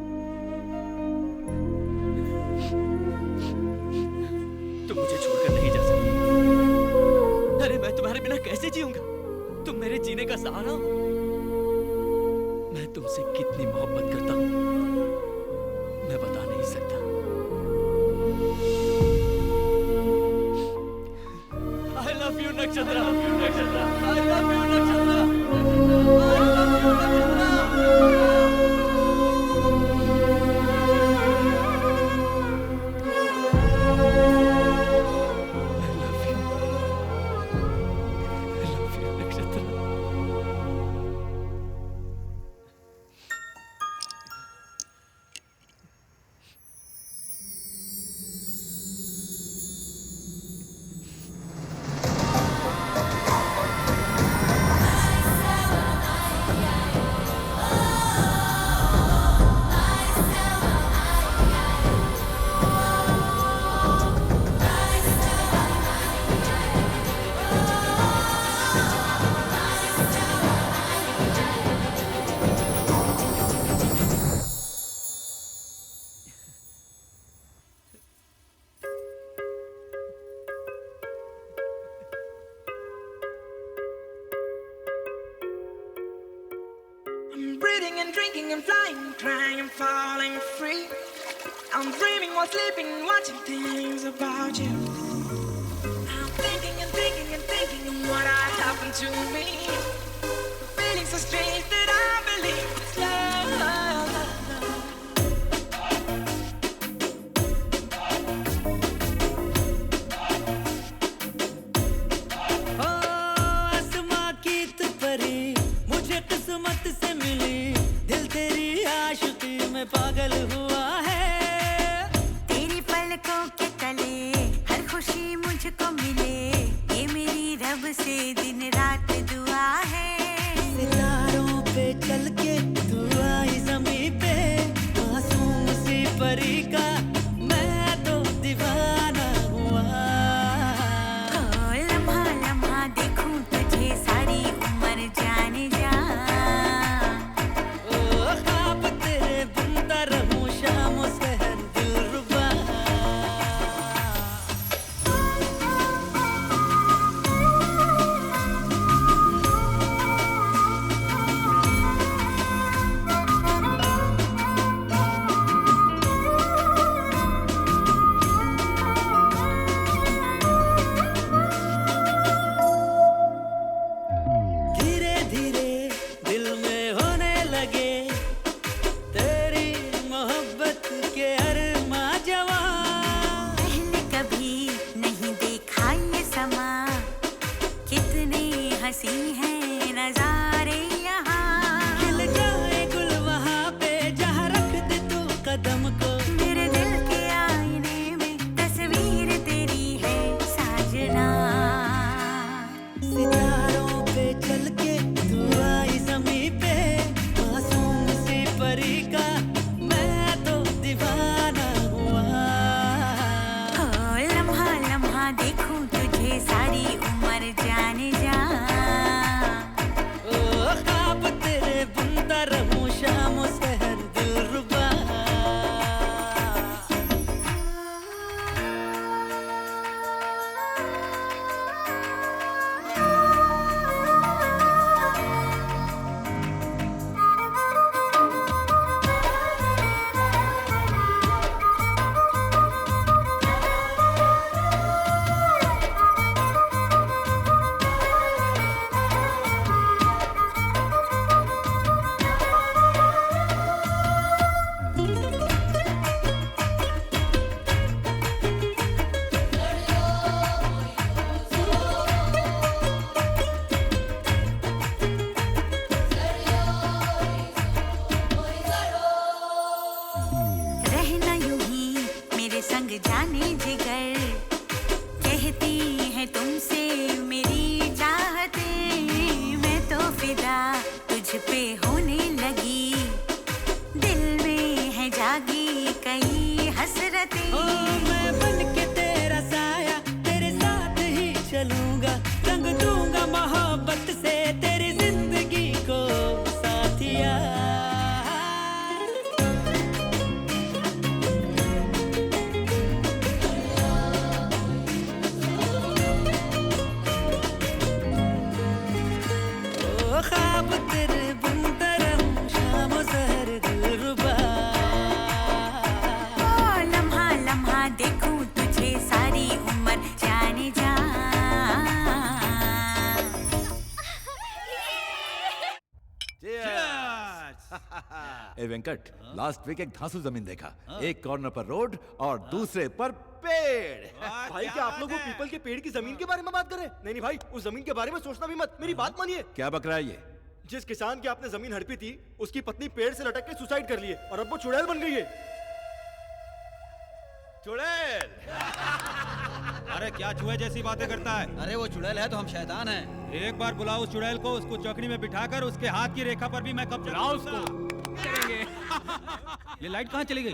सहारा हूं। मैं तुमसे कितनी मोहब्बत करता हूं मैं बता नहीं सकता। I love you Nakshatra, I love you Nakshatra. I'm breathing and drinking and flying, crying and falling free. I'm dreaming while sleeping, watching things about you. I'm thinking and thinking and thinking of what happened to me. Feeling so strange that I believe it's love. ओ आसमां की तू परी मुझे किस्मत से मिली, दिल तेरी आशिकी में पागल हुआ है। तेरी पलकों के तले हर खुशी मुझको मिले, ये मेरी रब से दिन रात दुआ है। सितारों पे चल के तू आई ज़मीं पे, मासूम सी परी का मैं तो दीवाना हुआ। लम्हा लम्हा देखूं तुझे सारी उम्र जाने जा। ओ ख्वाब तेरे बुनता रहूं शाम सहर दिलरुबा। धीरे धीरे दिल में होने लगे तेरी मोहब्बत के अरमां जवां। पहले कभी नहीं देखा ये समा, कितने हंसी हैं नजारे यहाँ। खिल जाए गुल वहाँ पे जहाँ रख दे तू कदम को। मेरे दिल के आईने में तस्वीर तेरी है साजना। सितारों पे चल के तू आई ज़मीं पे, मासूम सी परी का मैं तो दीवाना हुआ। लम्हा लम्हा देखूं तुझे सारी उम्र जाने जा। ओ ख्वाब तेरे बुनता रहूं शाम सहर दिलरुबा। रहना यूं ही मेरे संग जाने जिगर, कहती है तुमसे मेरी चाहते। मैं तो फिदा तुझ पे होने लगी, दिल में है जागी कई हसरतें। ओ मैं बन के तेरा साया तेरे साथ ही चलूंगा, रंग दूंगा मोहब्बत से तेरी जिंदगी को साथिया। ओ ए वेंकट, लास्ट वीक एक धांसू जमीन देखा। एक कॉर्नर पर रोड और दूसरे पर पेड़। भाई क्या आप लोग वो पीपल के पेड़ की जमीन के बारे में बात कर रहे हैं? नहीं नहीं भाई, उस जमीन के बारे में सोचना भी मत। मेरी बात मानिए। क्या बक रहा है ये? जिस किसान की आपने जमीन हड़पी थी, उसकी पत्नी पेड़ से लटक के सुसाइड कर लिए और अब वो चुड़ैल बन गई है। चुड़ैल? अरे क्या चूहे जैसी बातें करता है? अरे वो चुड़ैल है तो हम शैतान हैं। एक बार बुलाओ उस चुड़ैल को, उसको चौकड़ी में बिठाकर उसके हाथ की रेखा पर भी मैं कब्जा बुलाओ उसको। करेंगे। ये लाइट कहाँ चली गई?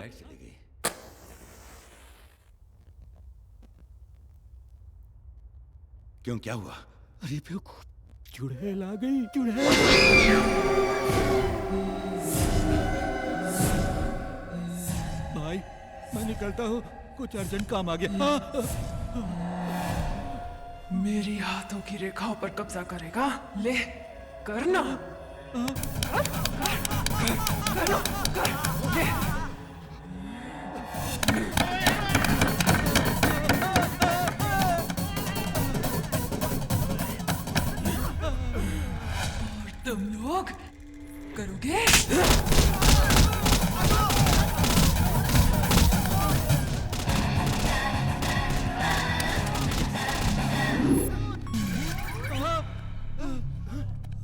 क्यों, क्या हुआ? अरे बेवकूफ, चुड़ैल आ गई। चुड़ैल। भाई मैं निकलता हूँ, कुछ अर्जेंट काम आ गया। मेरी हाथों की रेखाओं पर कब्जा करेगा? ले करना। तुम लोग करोगे?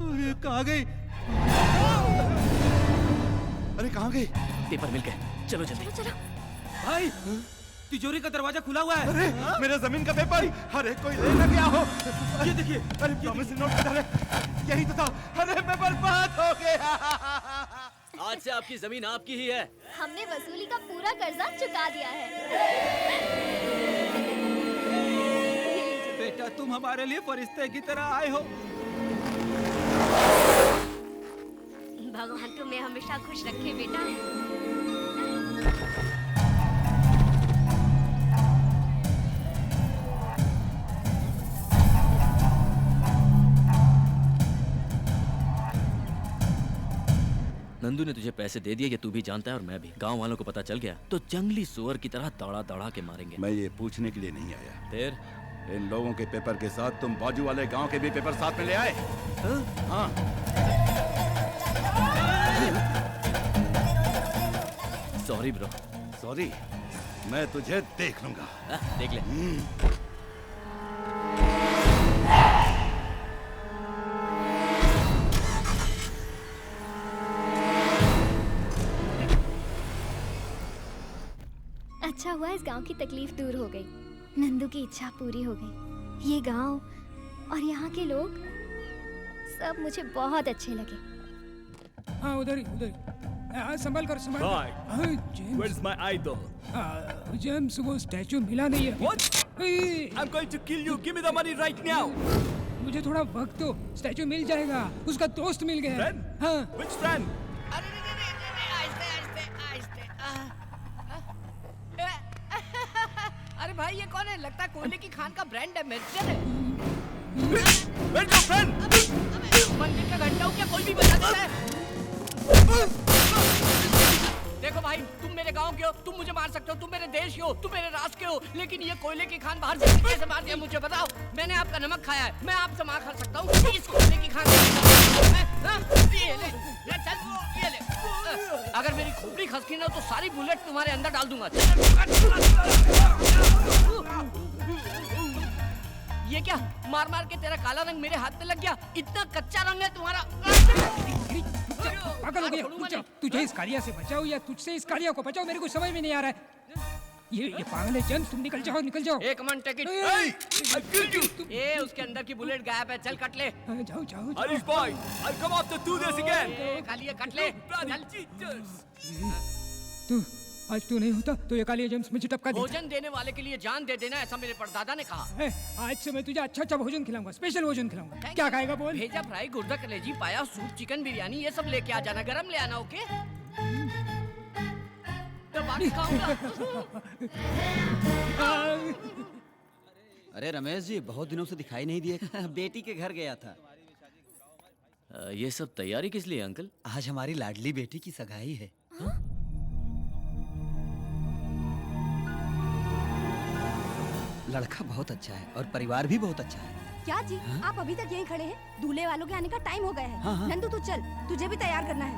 अरे कहाँ गई? अरे कहाँ गई? पेपर मिल गए, चलो जल्दी। चलो। भाई तिजोरी का दरवाजा खुला हुआ है। अरे मेरा जमीन का पेपर! अरे कोई ले ना गया हो। ये देखिए, अरे प्रॉमिसरी नोट किधर है? यही तो था। अरे मैं बर्बाद हो गया। आज से आपकी जमीन आपकी ही है। हमने वसूली का पूरा कर्जा चुका दिया है। बेटा तुम हमारे लिए फरिश्ते की तरह आए हो। भगवान तुम्हें हमेशा खुश रखे बेटा। नंदू ने तुझे पैसे दे दिए, ये तू भी जानता है और मैं भी। गांव वालों को पता चल गया तो जंगली सुअर की तरह दौड़ा दौड़ा के मारेंगे। मैं ये पूछने के लिए नहीं आया। फिर इन लोगों के पेपर के साथ तुम बाजू वाले गांव के भी पेपर साथ में ले आए? हाँ। Sorry bro. सॉरी? मैं तुझे देख लूंगा। देख ले। अच्छा हुआ इस गांव की तकलीफ दूर हो गई। नंदू की इच्छा पूरी हो गई। ये गांव और यहाँ के लोग सब मुझे बहुत अच्छे लगे। हाँ उधर ही, उधर ही। संभल कर, संभल। Where's my idol? जेम्स, वो स्टैचू मिला नहीं है। What? I'm going to kill you. Give me the money right now. मुझे थोड़ा वक्त दो, स्टैचू मिल जाएगा। उसका दोस्त मिल गया। Friend? हाँ। Which friend? अरे भाई ये कौन है? लगता है कोयले की खान का ब्रांड एम्बेसडर है। Where's your friend? मंदिर का घंटा हो क्या कोई भी बजा देता है? देखो भाई, तुम मेरे गांव के हो, तुम मुझे मार सकते हो, तुम मेरे देश के हो, तुम मेरे राष्ट्र के हो, लेकिन ये कोयले की खान बाहर से कैसे मार दिया मुझे बताओ? मैंने आपका नमक खाया है, मैं आपसे मार खा सकता हूँ इस कोयले की खान। ये ले, चल, ये ले। अगर मेरी खोपड़ी खसकी ना तो सारी बुलेट तुम्हारे अंदर डाल दूंगा। ये क्या? मार मार के तेरा काला रंग मेरे हाथ पे लग गया। इतना कच्चा रंग है तुम्हारा। पागल हो गया। तुझे इस कालिया से बचाओ या तुझसे इस कालिया को बचाओ, मेरे को समझ में नहीं आ रहा है। ये पागल है जेम्स, तुम निकल जाओ, निकल जाओ। एक मिनट, टिकट। ये उसके अंदर की बुलेट गायब है, चल कट ले। जाओ जाओ। Irish boy, I'll come after do this again. Kalia cut ले। तू आज तू नहीं होता तो ये कालिया जेम्स मुझे टपका देता। भोजन देने वाले के लिए जान दे देना, ऐसा मेरे परदादा ने कहा। आज से मैं तुझे अच्छा अच्छा भोजन खिलाऊंगा, स्पेशल भोजन खिलाऊंगा। क्या खाएगा बोल? भेजा फ्राई, गुर्दा कलेजी, पाया, सूप, चिकन बिरयानी, ये सब लेके आ जाना। गरम ले आना, ओके? तो बाकी खाऊंगा। अरे रमेश जी, बहुत दिनों से दिखाई नहीं दिए। बेटी के घर गया था। ये सब तैयारी किस लिए अंकल? आज हमारी लाडली बेटी की सगाई है। लड़का बहुत अच्छा है और परिवार भी बहुत अच्छा है। क्या जी? आप अभी तक यहीं खड़े हैं? दूल्हे वालों के आने का टाइम हो गया है। हाँ। नंदू तू चल, तुझे भी तैयार करना है।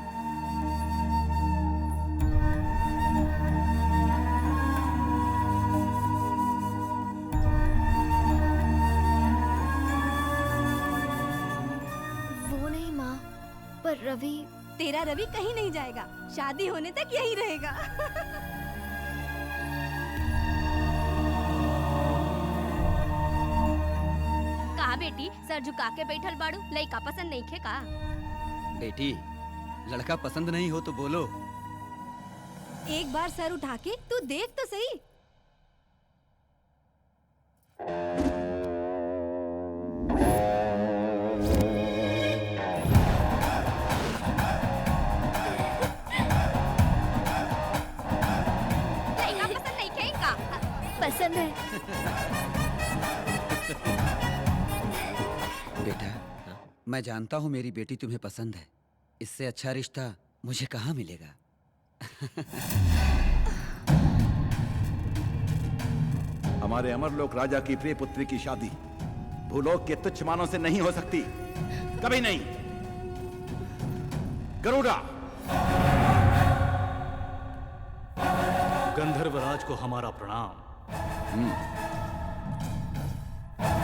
रवि। तेरा रवि कहीं नहीं जाएगा, शादी होने तक यहीं रहेगा। कहा बेटी, सर झुका के बैठल बाड़ू, लइका पसंद नहीं खे का? बेटी, लड़का पसंद नहीं हो तो बोलो। एक बार सर उठा के तू देख तो सही। लइका पसंद नहीं खे का? पसंद है। बेटा, मैं जानता हूँ मेरी बेटी तुम्हें पसंद है। इससे अच्छा रिश्ता मुझे कहाँ मिलेगा। हमारे अमरलोक राजा की प्रिय पुत्री की शादी भूलोक के तुच्छ मानों से नहीं हो सकती, कभी नहीं। गरुड़ा, गंधर्वराज को हमारा प्रणाम।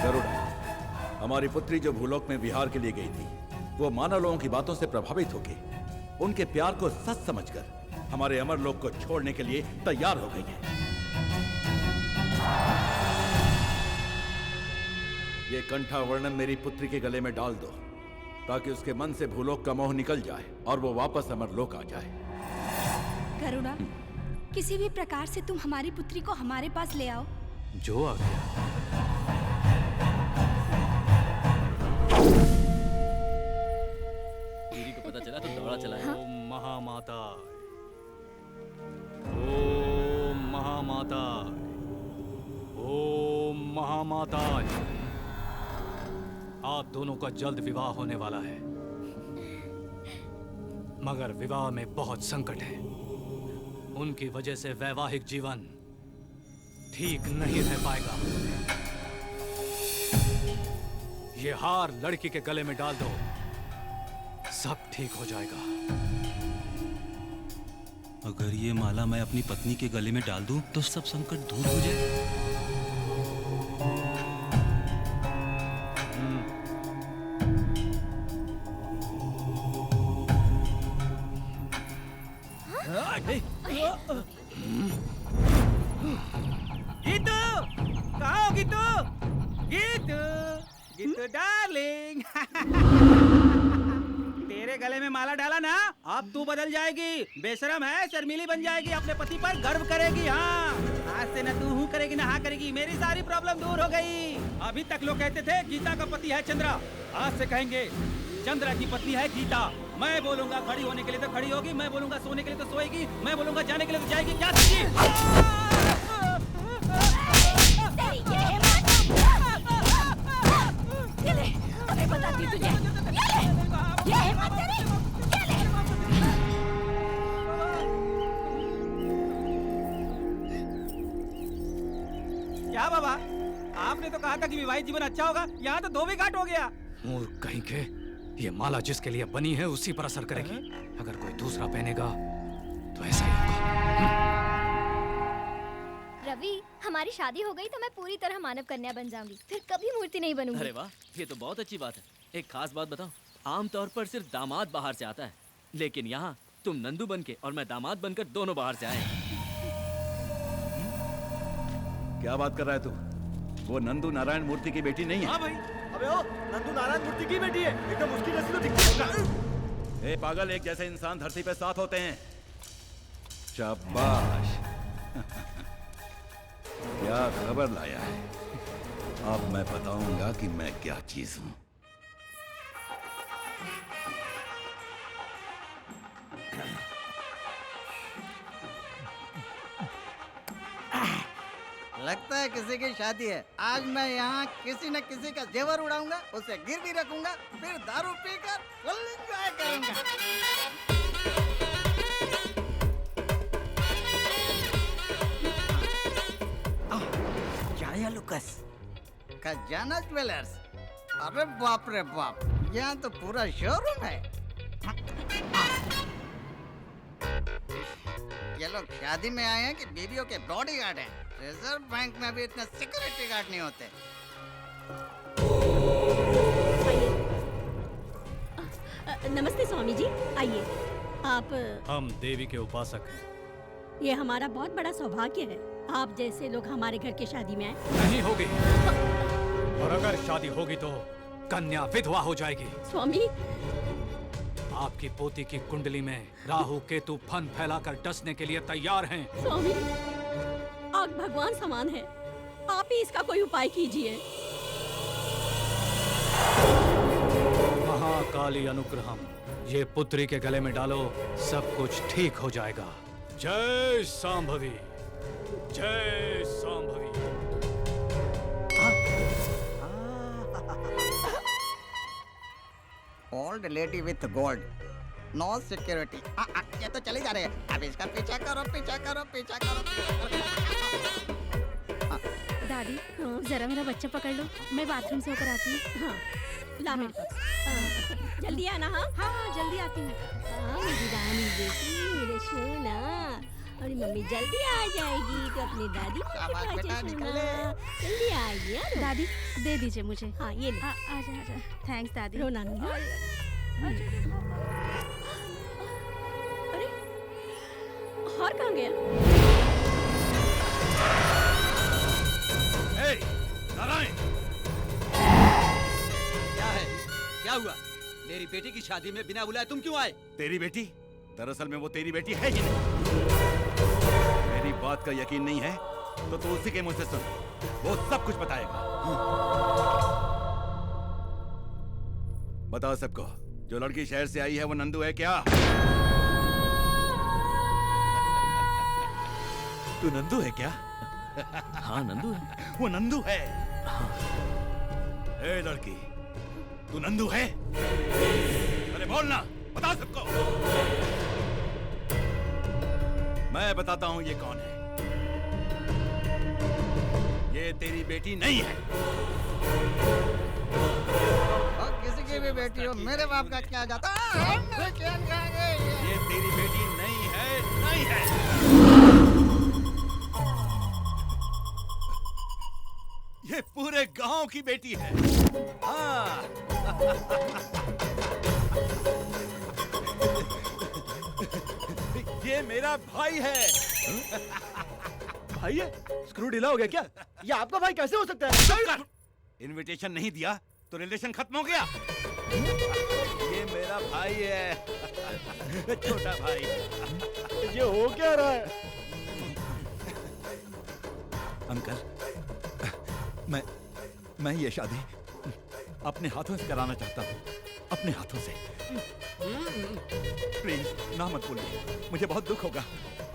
गरुड़ा, हमारी पुत्री जो भूलोक में विहार के लिए गई थी, वो मानव लोगों की बातों से प्रभावित होकर उनके प्यार को सच समझकर हमारे अमरलोक को छोड़ने के लिए तैयार हो गई है। ये कंठा वर्णन मेरी पुत्री के गले में डाल दो, ताकि उसके मन से भूलोक का मोह निकल जाए और वो वापस अमरलोक आ जाए। करुणा, किसी भी प्रकार से तुम हमारी पुत्री को हमारे पास ले आओ। जो आ गया। दीदी को पता चला तो दौड़ा चला है। ओम महामाता, ओम महामाता, ओम महामाता। आप दोनों का जल्द विवाह होने वाला है, मगर विवाह में बहुत संकट है। उनकी वजह से वैवाहिक जीवन ठीक नहीं रह पाएगा। ये हार लड़की के गले में डाल दो, सब ठीक हो जाएगा। अगर ये माला मैं अपनी पत्नी के गले में डाल दूं, तो सब संकट दूर हो जाए। गीतू, कहाँ हो गीतू? गीतू, गीतू डार्लिंग। तेरे गले में माला डाला ना, अब तू बदल जाएगी। बेशरम है, शर्मीली बन जाएगी, अपने पति पर गर्व करेगी। हाँ, आज से न तू हूँ करेगी न हाँ करेगी। मेरी सारी प्रॉब्लम दूर हो गई। अभी तक लोग कहते थे गीता का पति है चंद्रा, आज से कहेंगे चंद्रा की पत्नी है गीता। मैं बोलूंगा खड़ी होने के लिए तो खड़ी होगी, मैं बोलूंगा सोने के लिए तो सोएगी, मैं बोलूंगा जाने के लिए तो जाएगी। क्या बताती तुझे, ये हिम्मत तेरी, क्या बाबा, आपने तो कहा था कि विवाहित जीवन अच्छा होगा, यहाँ तो धोबी घाट हो गया। मूर्ख कहीं के, ये माला जिसके लिए बनी है उसी पर असर करेगी। अगर कोई दूसरा पहनेगा तो ऐसा ही होगा। रवि, हमारी शादी हो गई तो मैं पूरी तरह मानव कन्या बन जाऊंगी, फिर कभी मूर्ति नहीं बनूंगी। अरे वाह, ये तो बहुत अच्छी बात है। एक खास बात बताओ, आमतौर पर सिर्फ दामाद बाहर से आता है, लेकिन यहाँ तुम नंदू बनके और मैं दामाद बनकर दोनों बाहर से आए। क्या बात कर रहा है तू? वो नंदू नारायण मूर्ति की बेटी नहीं है। हाँ भाई, अबे ओ, नंदू नारायण मूर्ति की बेटी है, एकदम उसकी जैसी तो दिखती है। ए पागल, एक जैसे इंसान धरती पे 7 होते हैं। शाबाश। क्या खबर लाया है? अब मैं बताऊंगा कि मैं क्या चीज हूं। लगता है किसी की शादी है। आज मैं यहाँ किसी न किसी का जेवर उड़ाऊंगा, उसे गिरवी रखूंगा, फिर दारू पीकर फुल एंजॉय करूंगा। क्या लुकस? खजाना ज्वेलर्स। अरे बाप रे बाप, यहाँ तो पूरा शोरूम है। ये लोग शादी में आए हैं कि बीवियों के बॉडीगार्ड हैं? रिजर्व बैंक में भी इतने सिक्योरिटी गार्ड नहीं होते। नमस्ते स्वामी जी, आइए। आप हम देवी के उपासक हैं। ये हमारा बहुत बड़ा सौभाग्य है, आप जैसे लोग हमारे घर की शादी में आए। नहीं होगी, और अगर शादी होगी तो कन्या विधवा हो जाएगी। स्वामी, आपकी पोती की कुंडली में राहु केतु फन फैलाकर डसने के लिए तैयार हैं। स्वामी, आप भगवान समान है, आप ही इसका कोई उपाय कीजिए। महाकाली अनुग्रहम, ये पुत्री के गले में डालो, सब कुछ ठीक हो जाएगा। जय सांभवी, जय Shambhavi. Old lady with gold, no security. ये तो चले जा रहे हैं। अब इसका पीछा करो, पीछा करो, पीछा करो। दादी, जरा मेरा बच्चा पकड़ लो, मैं बाथरूम से होकर आती हूँ। हाँ, ला मेरे पास। जल्दी आना। हाँ हाँ, जल्दी आती हूँ। मेरी रानी बेटी, मेरे सोना, और मम्मी जल्दी आ जाएगी तो अपनी दादी को जल्दी आएगी। दादी, दे दीजिए मुझे। हाँ, ये ले। आजा आजा। थैंक्स दादी। रोना नहीं। अरे, हार कहाँ गया? नारायण, क्या है? क्या हुआ? मेरी बेटी की शादी में बिना बुलाए तुम क्यों आए? तेरी बेटी? दरअसल में वो तेरी बेटी है ही नहीं। मेरी बात का यकीन नहीं है तो तू उसी के मुंह से सुन, वो सब कुछ बताएगा। बताओ सबको, जो लड़की शहर से आई है वो नंदू है क्या? तू नंदू है क्या? हाँ नंदू है। वो नंदू है। ए लड़की, तू नंदू है? अरे बोलना, बता सबको। मैं बताता हूँ ये कौन है। ये तेरी बेटी नहीं है। और किसी की भी बेटी हो, मेरे बाप का क्या जाता? ये तेरी बेटी नहीं है, नहीं है। ये पूरे गांव की बेटी है। हाँ। ये मेरा भाई है। भाई है? स्क्रू ढीला हो गया क्या? ये आपका भाई कैसे हो सकता है? इनविटेशन नहीं दिया तो रिलेशन खत्म हो गया। ये मेरा भाई है, छोटा भाई। ये हो क्या रहा है? अंकल, मैं ये शादी अपने हाथों से कराना चाहता हूँ, अपने हाथों से। प्लीज ना मत बोलिए, मुझे बहुत दुख होगा।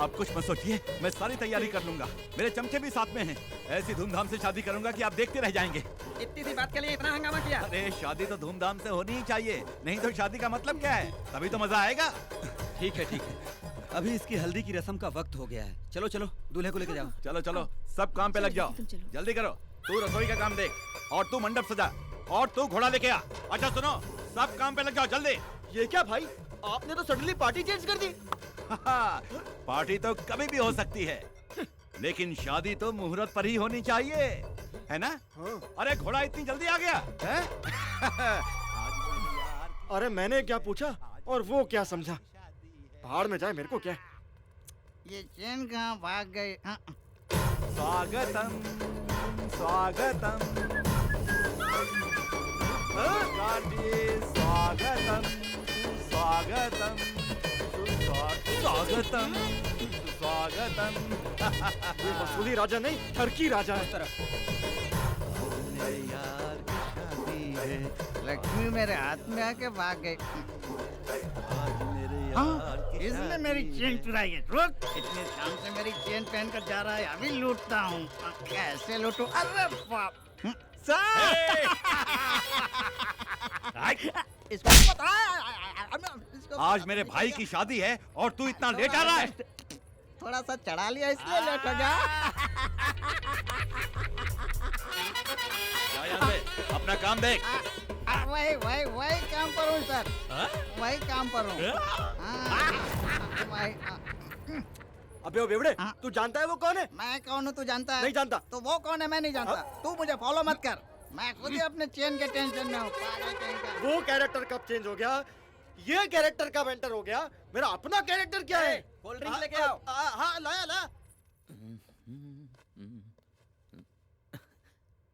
आप कुछ मत सोचिए, मैं सारी तैयारी कर लूंगा। मेरे चमचे भी साथ में हैं। ऐसी धूमधाम से शादी करूंगा कि आप देखते रह जाएंगे। इतनी सी बात के लिए इतना हंगामा किया? अरे शादी तो धूमधाम से होनी ही चाहिए, नहीं तो शादी का मतलब क्या है? तभी तो मजा आएगा। ठीक है ठीक है, अभी इसकी हल्दी की रस्म का वक्त हो गया है। चलो चलो, दूल्हे को लेके जाओ। चलो चलो, सब काम पे लग जाओ, जल्दी करो। तू रसोई का काम देख, और तू मंडप सजा, और तू घोड़ा लेके आ। अच्छा सुनो, सब काम पे लग जाओ जल्दी। ये क्या भाई, आपने तो सडनली पार्टी चेंज कर दी। पार्टी तो कभी भी हो सकती है, लेकिन शादी तो मुहूर्त पर ही होनी चाहिए, है ना? अरे घोड़ा इतनी जल्दी आ गया है? अरे मैंने क्या पूछा और वो क्या समझा? पहाड़ में जाए, मेरे को क्या? ये चैन कहाँ भाग गए? स्वागतम स्वागतम स्वागतम स्वागतम स्वागतम स्वागतम। ये वसूली राजा नहीं, टर्की राजा है। मेरे यार की शादी है, लक्ष्मी मेरे हाथ में आके भाग गई। इसने मेरी चेन चुराई है। रुक, इतनी शाम से मेरी चेन पहन कर जा रहा है, अभी लूटता हूँ। कैसे लूटूं? अरे बाप! इसको पता है? आज मेरे भाई की शादी है और तू इतना लेट आ रहा है। थोड़ा सा चढ़ा लिया इसलिए लेट हो गया। जा यहाँ से, अपना काम देख। वही काम पर हूँ सर। वही काम पर हूँ। अबे ओ बेवड़े, तू जानता है वो कौन है? मैं कौन हूँ तू जानता है? नहीं जानता। तो वो कौन है मैं नहीं जानता। तू मुझे फॉलो मत कर, मैं खुद ही अपने चेन के टेंशन में हूँ। वो कैरेक्टर कब चेंज हो गया ये कैरेक्टर का मेंटर हो गया, मेरा अपना कैरेक्टर क्या है? कोल्ड ड्रिंक लेके आओ। हाँ लाया ला।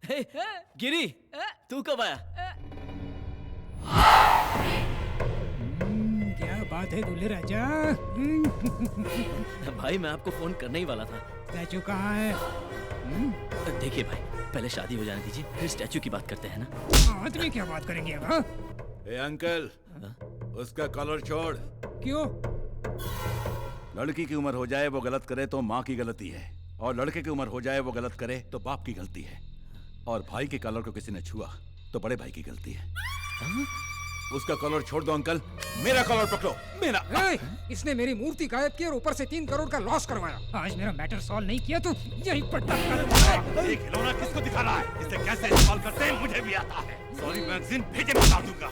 हे, गिरी, तू कब आया? क्या बात है दूल्हे राजा? भाई मैं आपको फोन करने ही वाला था। स्टैचू कहाँ है? देखिए भाई, पहले शादी हो जाने दीजिए, फिर स्टैचू की बात करते हैं ना। आदमी क्या बात करेंगे अब? हाँ? ए अंकल, उसका कॉलर छोड़। क्यों? लड़की की उम्र हो जाए वो गलत करे तो माँ की गलती है, और लड़के की उम्र हो जाए वो गलत करे तो बाप की गलती है, और भाई के कॉलर को किसी ने छुआ तो बड़े भाई की गलती है। उसका कॉलर छोड़ दो अंकल, मेरा कॉलर पकड़ो। मेरा इसने मेरी मूर्ति गायब की और ऊपर से 3 करोड़ का लॉस करवाया। आज मेरा मैटर सॉल्व नहीं किया तो यही पट्टा ये खिलौना किसको दिखा रहा है? इसे कैसे इस्तेमाल करते हैं मुझे भी आता है। सॉरी मैगजीन भेजे बता दूंगा।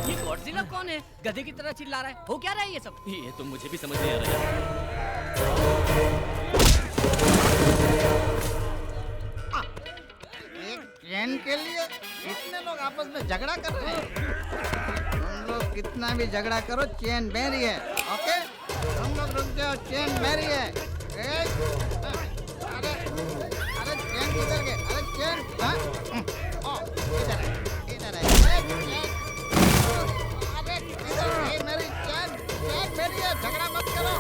ये गॉडजिला कौन है? गधे की तरह चिल्ला रहा है। हो क्या रहा है ये सब? ये तो मुझे भी समझ नहीं आ रहा है। चैन के लिए इतने लोग आपस में झगड़ा कर रहे हैं। तुम लोग कितना भी झगड़ा करो, चैन मेरी है। ओके, तुम लोग रुक जाओ, चैन मेरी है। अरे अरे चैन किधर गए? अरे चैन इधर है, इधर है। अरे इधर है मेरी चैन, चैन मेरी है। झगड़ा मत करो।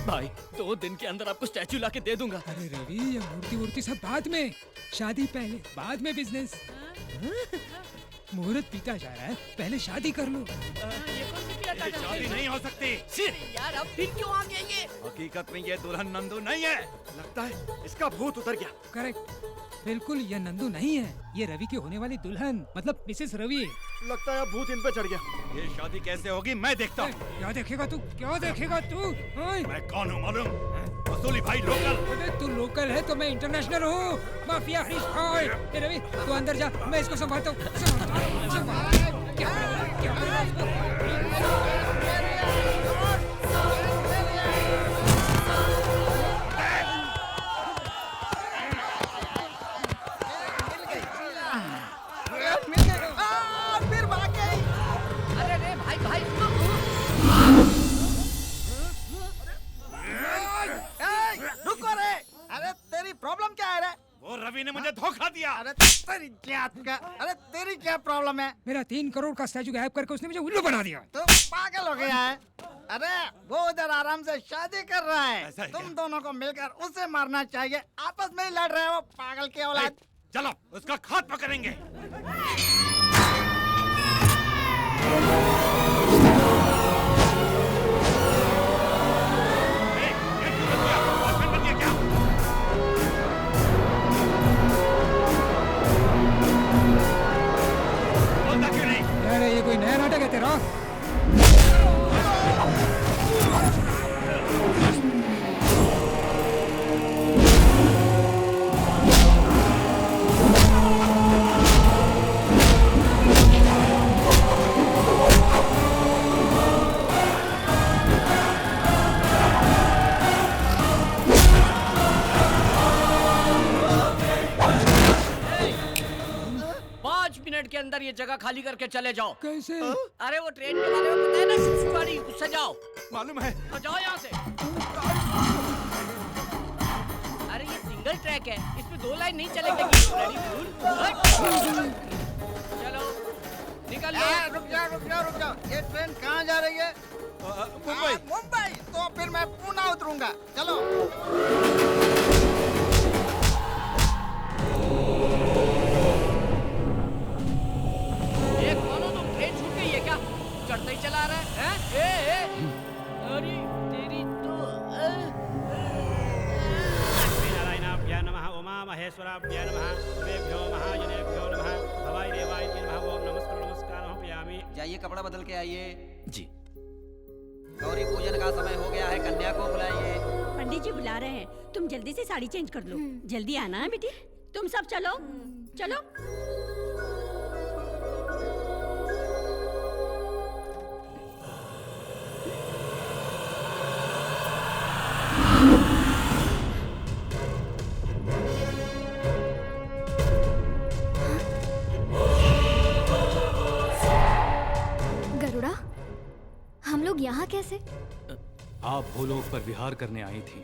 भाई 2 दिन के अंदर आपको स्टैचू लाके दे दूंगा। अरे रवि, ये मूर्ति वूर्ति सब बाद में, शादी पहले, बाद में बिजनेस। मुहूर्त पीता जा रहा है, पहले शादी कर लो। शादी नहीं हो सकती। यार अब फिर क्यों आ गए ये? हकीकत में ये दुल्हन नंदू नहीं है। लगता है इसका भूत उतर गया। करेक्ट, बिल्कुल ये नंदू नहीं है, ये रवि की होने वाली दुल्हन मतलब मिसेस रवि। लगता है अब भूत इन पे चढ़ गया। ये शादी कैसे होगी मैं देखता हूँ। क्या देखेगा तू? क्या देखेगा तू? मैं कौन हूँ मालूम? वसूली भाई लोकल। अबे तू लोकल है तो मैं इंटरनेशनल हूँ। Mafia rich boy. ए रवि तू अंदर जा, मैं इसको संभालता हूँ। फिर भाग गई। अरे रे भाई भाई रुको रे। अरे तेरी प्रॉब्लम क्या है रे? वो रवि ने मुझे धोखा दिया। अरे तेरी जात का, अरे तेरी क्या प्रॉब्लम है? मेरा 3 करोड़ का स्टैचू गायब करके उसने मुझे उल्लू बना दिया। तो पागल हो गया है? अरे वो उधर आराम से शादी कर रहा है, तुम दोनों को मिलकर उसे मारना चाहिए। आपस में ही लड़ रहे हो, पागल के औलाद। चलो उसका खात्मा करेंगे। अरे ये कोई नया नाटक है तेरा? के अंदर ये जगह खाली करके चले जाओ। कैसे? अरे वो ट्रेन के बारे में पता है ना, शिशुवाड़ी, उससे जाओ। मालूम है। तो जाओ यहाँ से। अरे ये सिंगल ट्रैक है, इसमें 2 लाइन नहीं चलेगी। चलो निकल लो। रुक जाओ। ये ट्रेन कहाँ जा रही है? मुंबई। मुंबई? तो फिर मैं पुणे उतरूंगा। चलो। चढ़ते ही चला रहा है, हैं? अरे तेरी तो नारायणाभ्यां नमः, उमा महेश्वराभ्यां नमः, देवेभ्यो महाजनेभ्यो नमः, भवाय देवाय नमः, ओम नमस्कारं पयामि। जाइए कपड़ा बदल के आइए। जी। गौरी पूजन का समय हो गया है, कन्या को बुलाइए। पंडित जी बुला रहे हैं, तुम जल्दी से साड़ी चेंज कर लो। जल्दी आना है बेटी। तुम सब चलो चलो। कैसे? आप भूलोक पर विहार करने आई थी।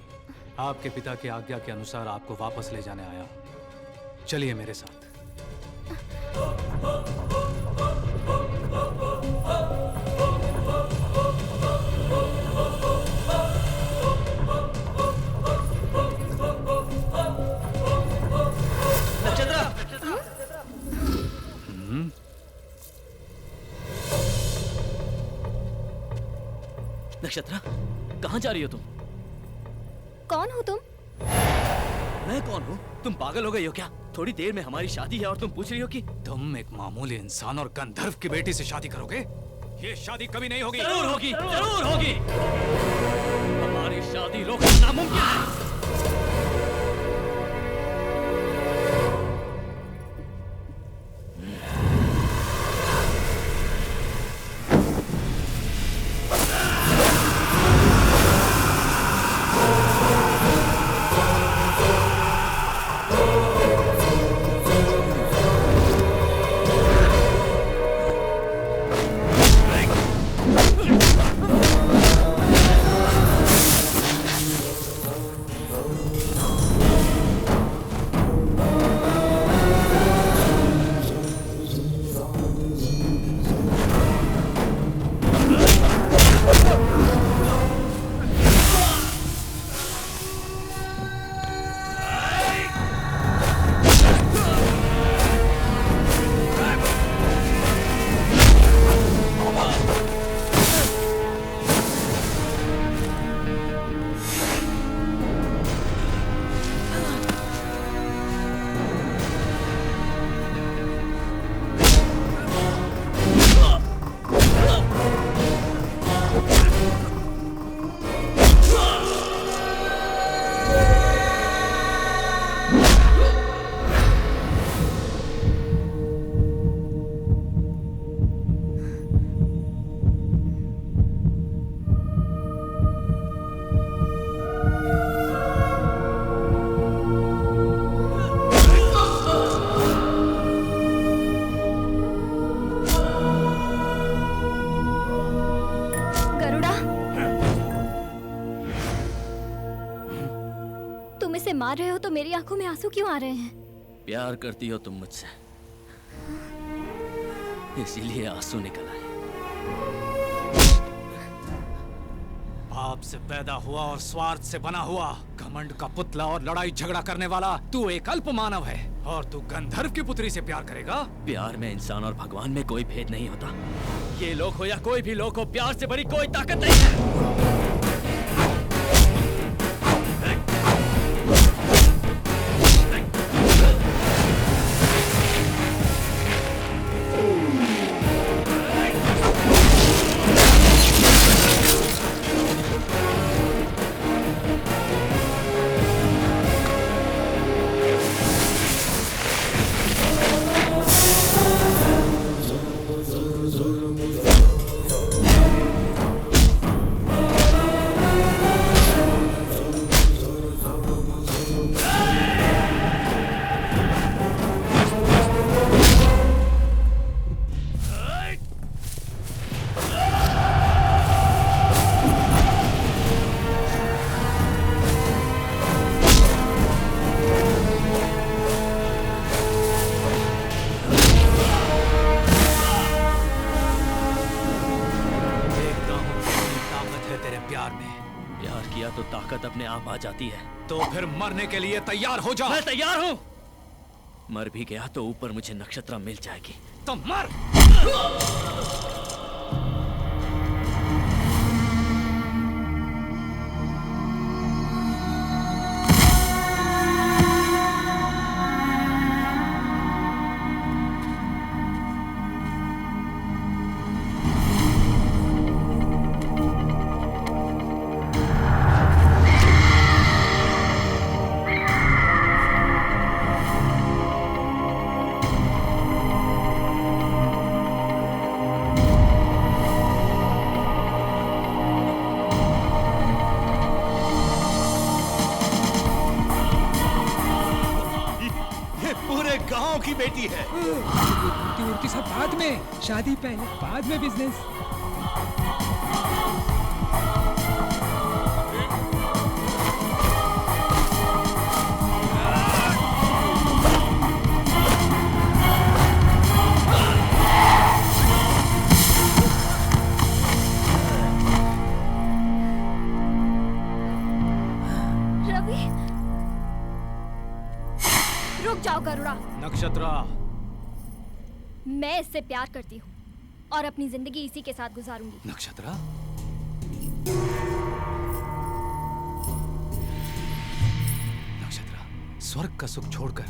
आपके पिता की आज्ञा के अनुसार आपको वापस ले जाने आया। चलिए मेरे साथ। नक्षत्रा, कहाँ जा रही हो तुम? कौन हो तुम? मैं कौन हूँ? तुम पागल हो गई हो क्या? थोड़ी देर में हमारी शादी है और तुम पूछ रही हो कि तुम एक मामूली इंसान और गंधर्व की बेटी से शादी करोगे? ये शादी कभी नहीं होगी। जरूर होगी, जरूर होगी। हमारी शादी रोकना नामुमकिन है। मार रहे हो तो मेरी आंखों में आंसू क्यों आ रहे हैं? प्यार करती हो तुम मुझसे, इसीलिए आंसू निकल आए। पाप से पैदा हुआ और स्वार्थ से बना हुआ, घमंड का पुतला और लड़ाई झगड़ा करने वाला तू एक अल्प मानव है, और तू गंधर्व की पुत्री से प्यार करेगा? प्यार में इंसान और भगवान में कोई भेद नहीं होता। ये लोग हो या कोई भी लोग हो, प्यार से बड़ी कोई ताकत नहीं है। अपने आप आ जाती है। तो फिर मरने के लिए तैयार हो जा। मैं तैयार हूं। मर भी गया तो ऊपर मुझे नक्षत्रा मिल जाएगी। तो मर। की बेटी है। उड़ती उड़ती सब बाद में, शादी पहले, बाद में बिजनेस। जाओ गरुड़ा। नक्षत्रा, मैं इससे प्यार करती हूँ और अपनी जिंदगी इसी के साथ गुजारूंगी। नक्षत्रा, नक्षत्रा, स्वर्ग का सुख छोड़कर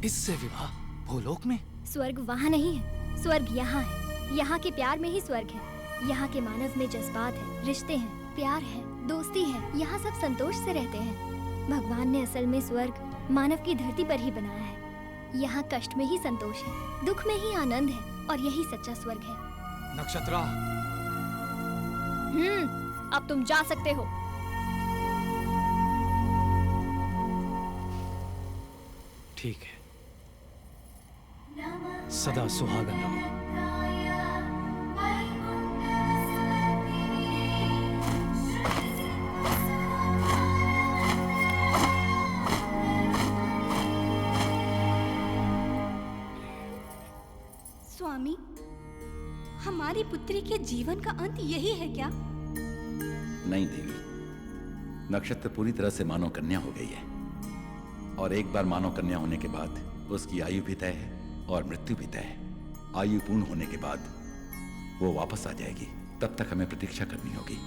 इससे विवाह भूलोक में? स्वर्ग वहाँ नहीं है, स्वर्ग यहाँ है। यहाँ के प्यार में ही स्वर्ग है। यहाँ के मानव में जज्बात है, रिश्ते हैं, प्यार है, दोस्ती है। यहाँ सब संतोष से रहते हैं। भगवान ने असल में स्वर्ग मानव की धरती पर ही बनाया है। यहाँ कष्ट में ही संतोष है, दुख में ही आनंद है, और यही सच्चा स्वर्ग है। नक्षत्रा, अब तुम जा सकते हो। ठीक है, सदा सुहागन रहो। स्वामी, हमारी पुत्री के जीवन का अंत यही है क्या? नहीं देवी, नक्षत्र पूरी तरह से मानव कन्या हो गई है, और एक बार मानव कन्या होने के बाद उसकी आयु भी तय है और मृत्यु भी तय है। आयु पूर्ण होने के बाद वो वापस आ जाएगी, तब तक हमें प्रतीक्षा करनी होगी।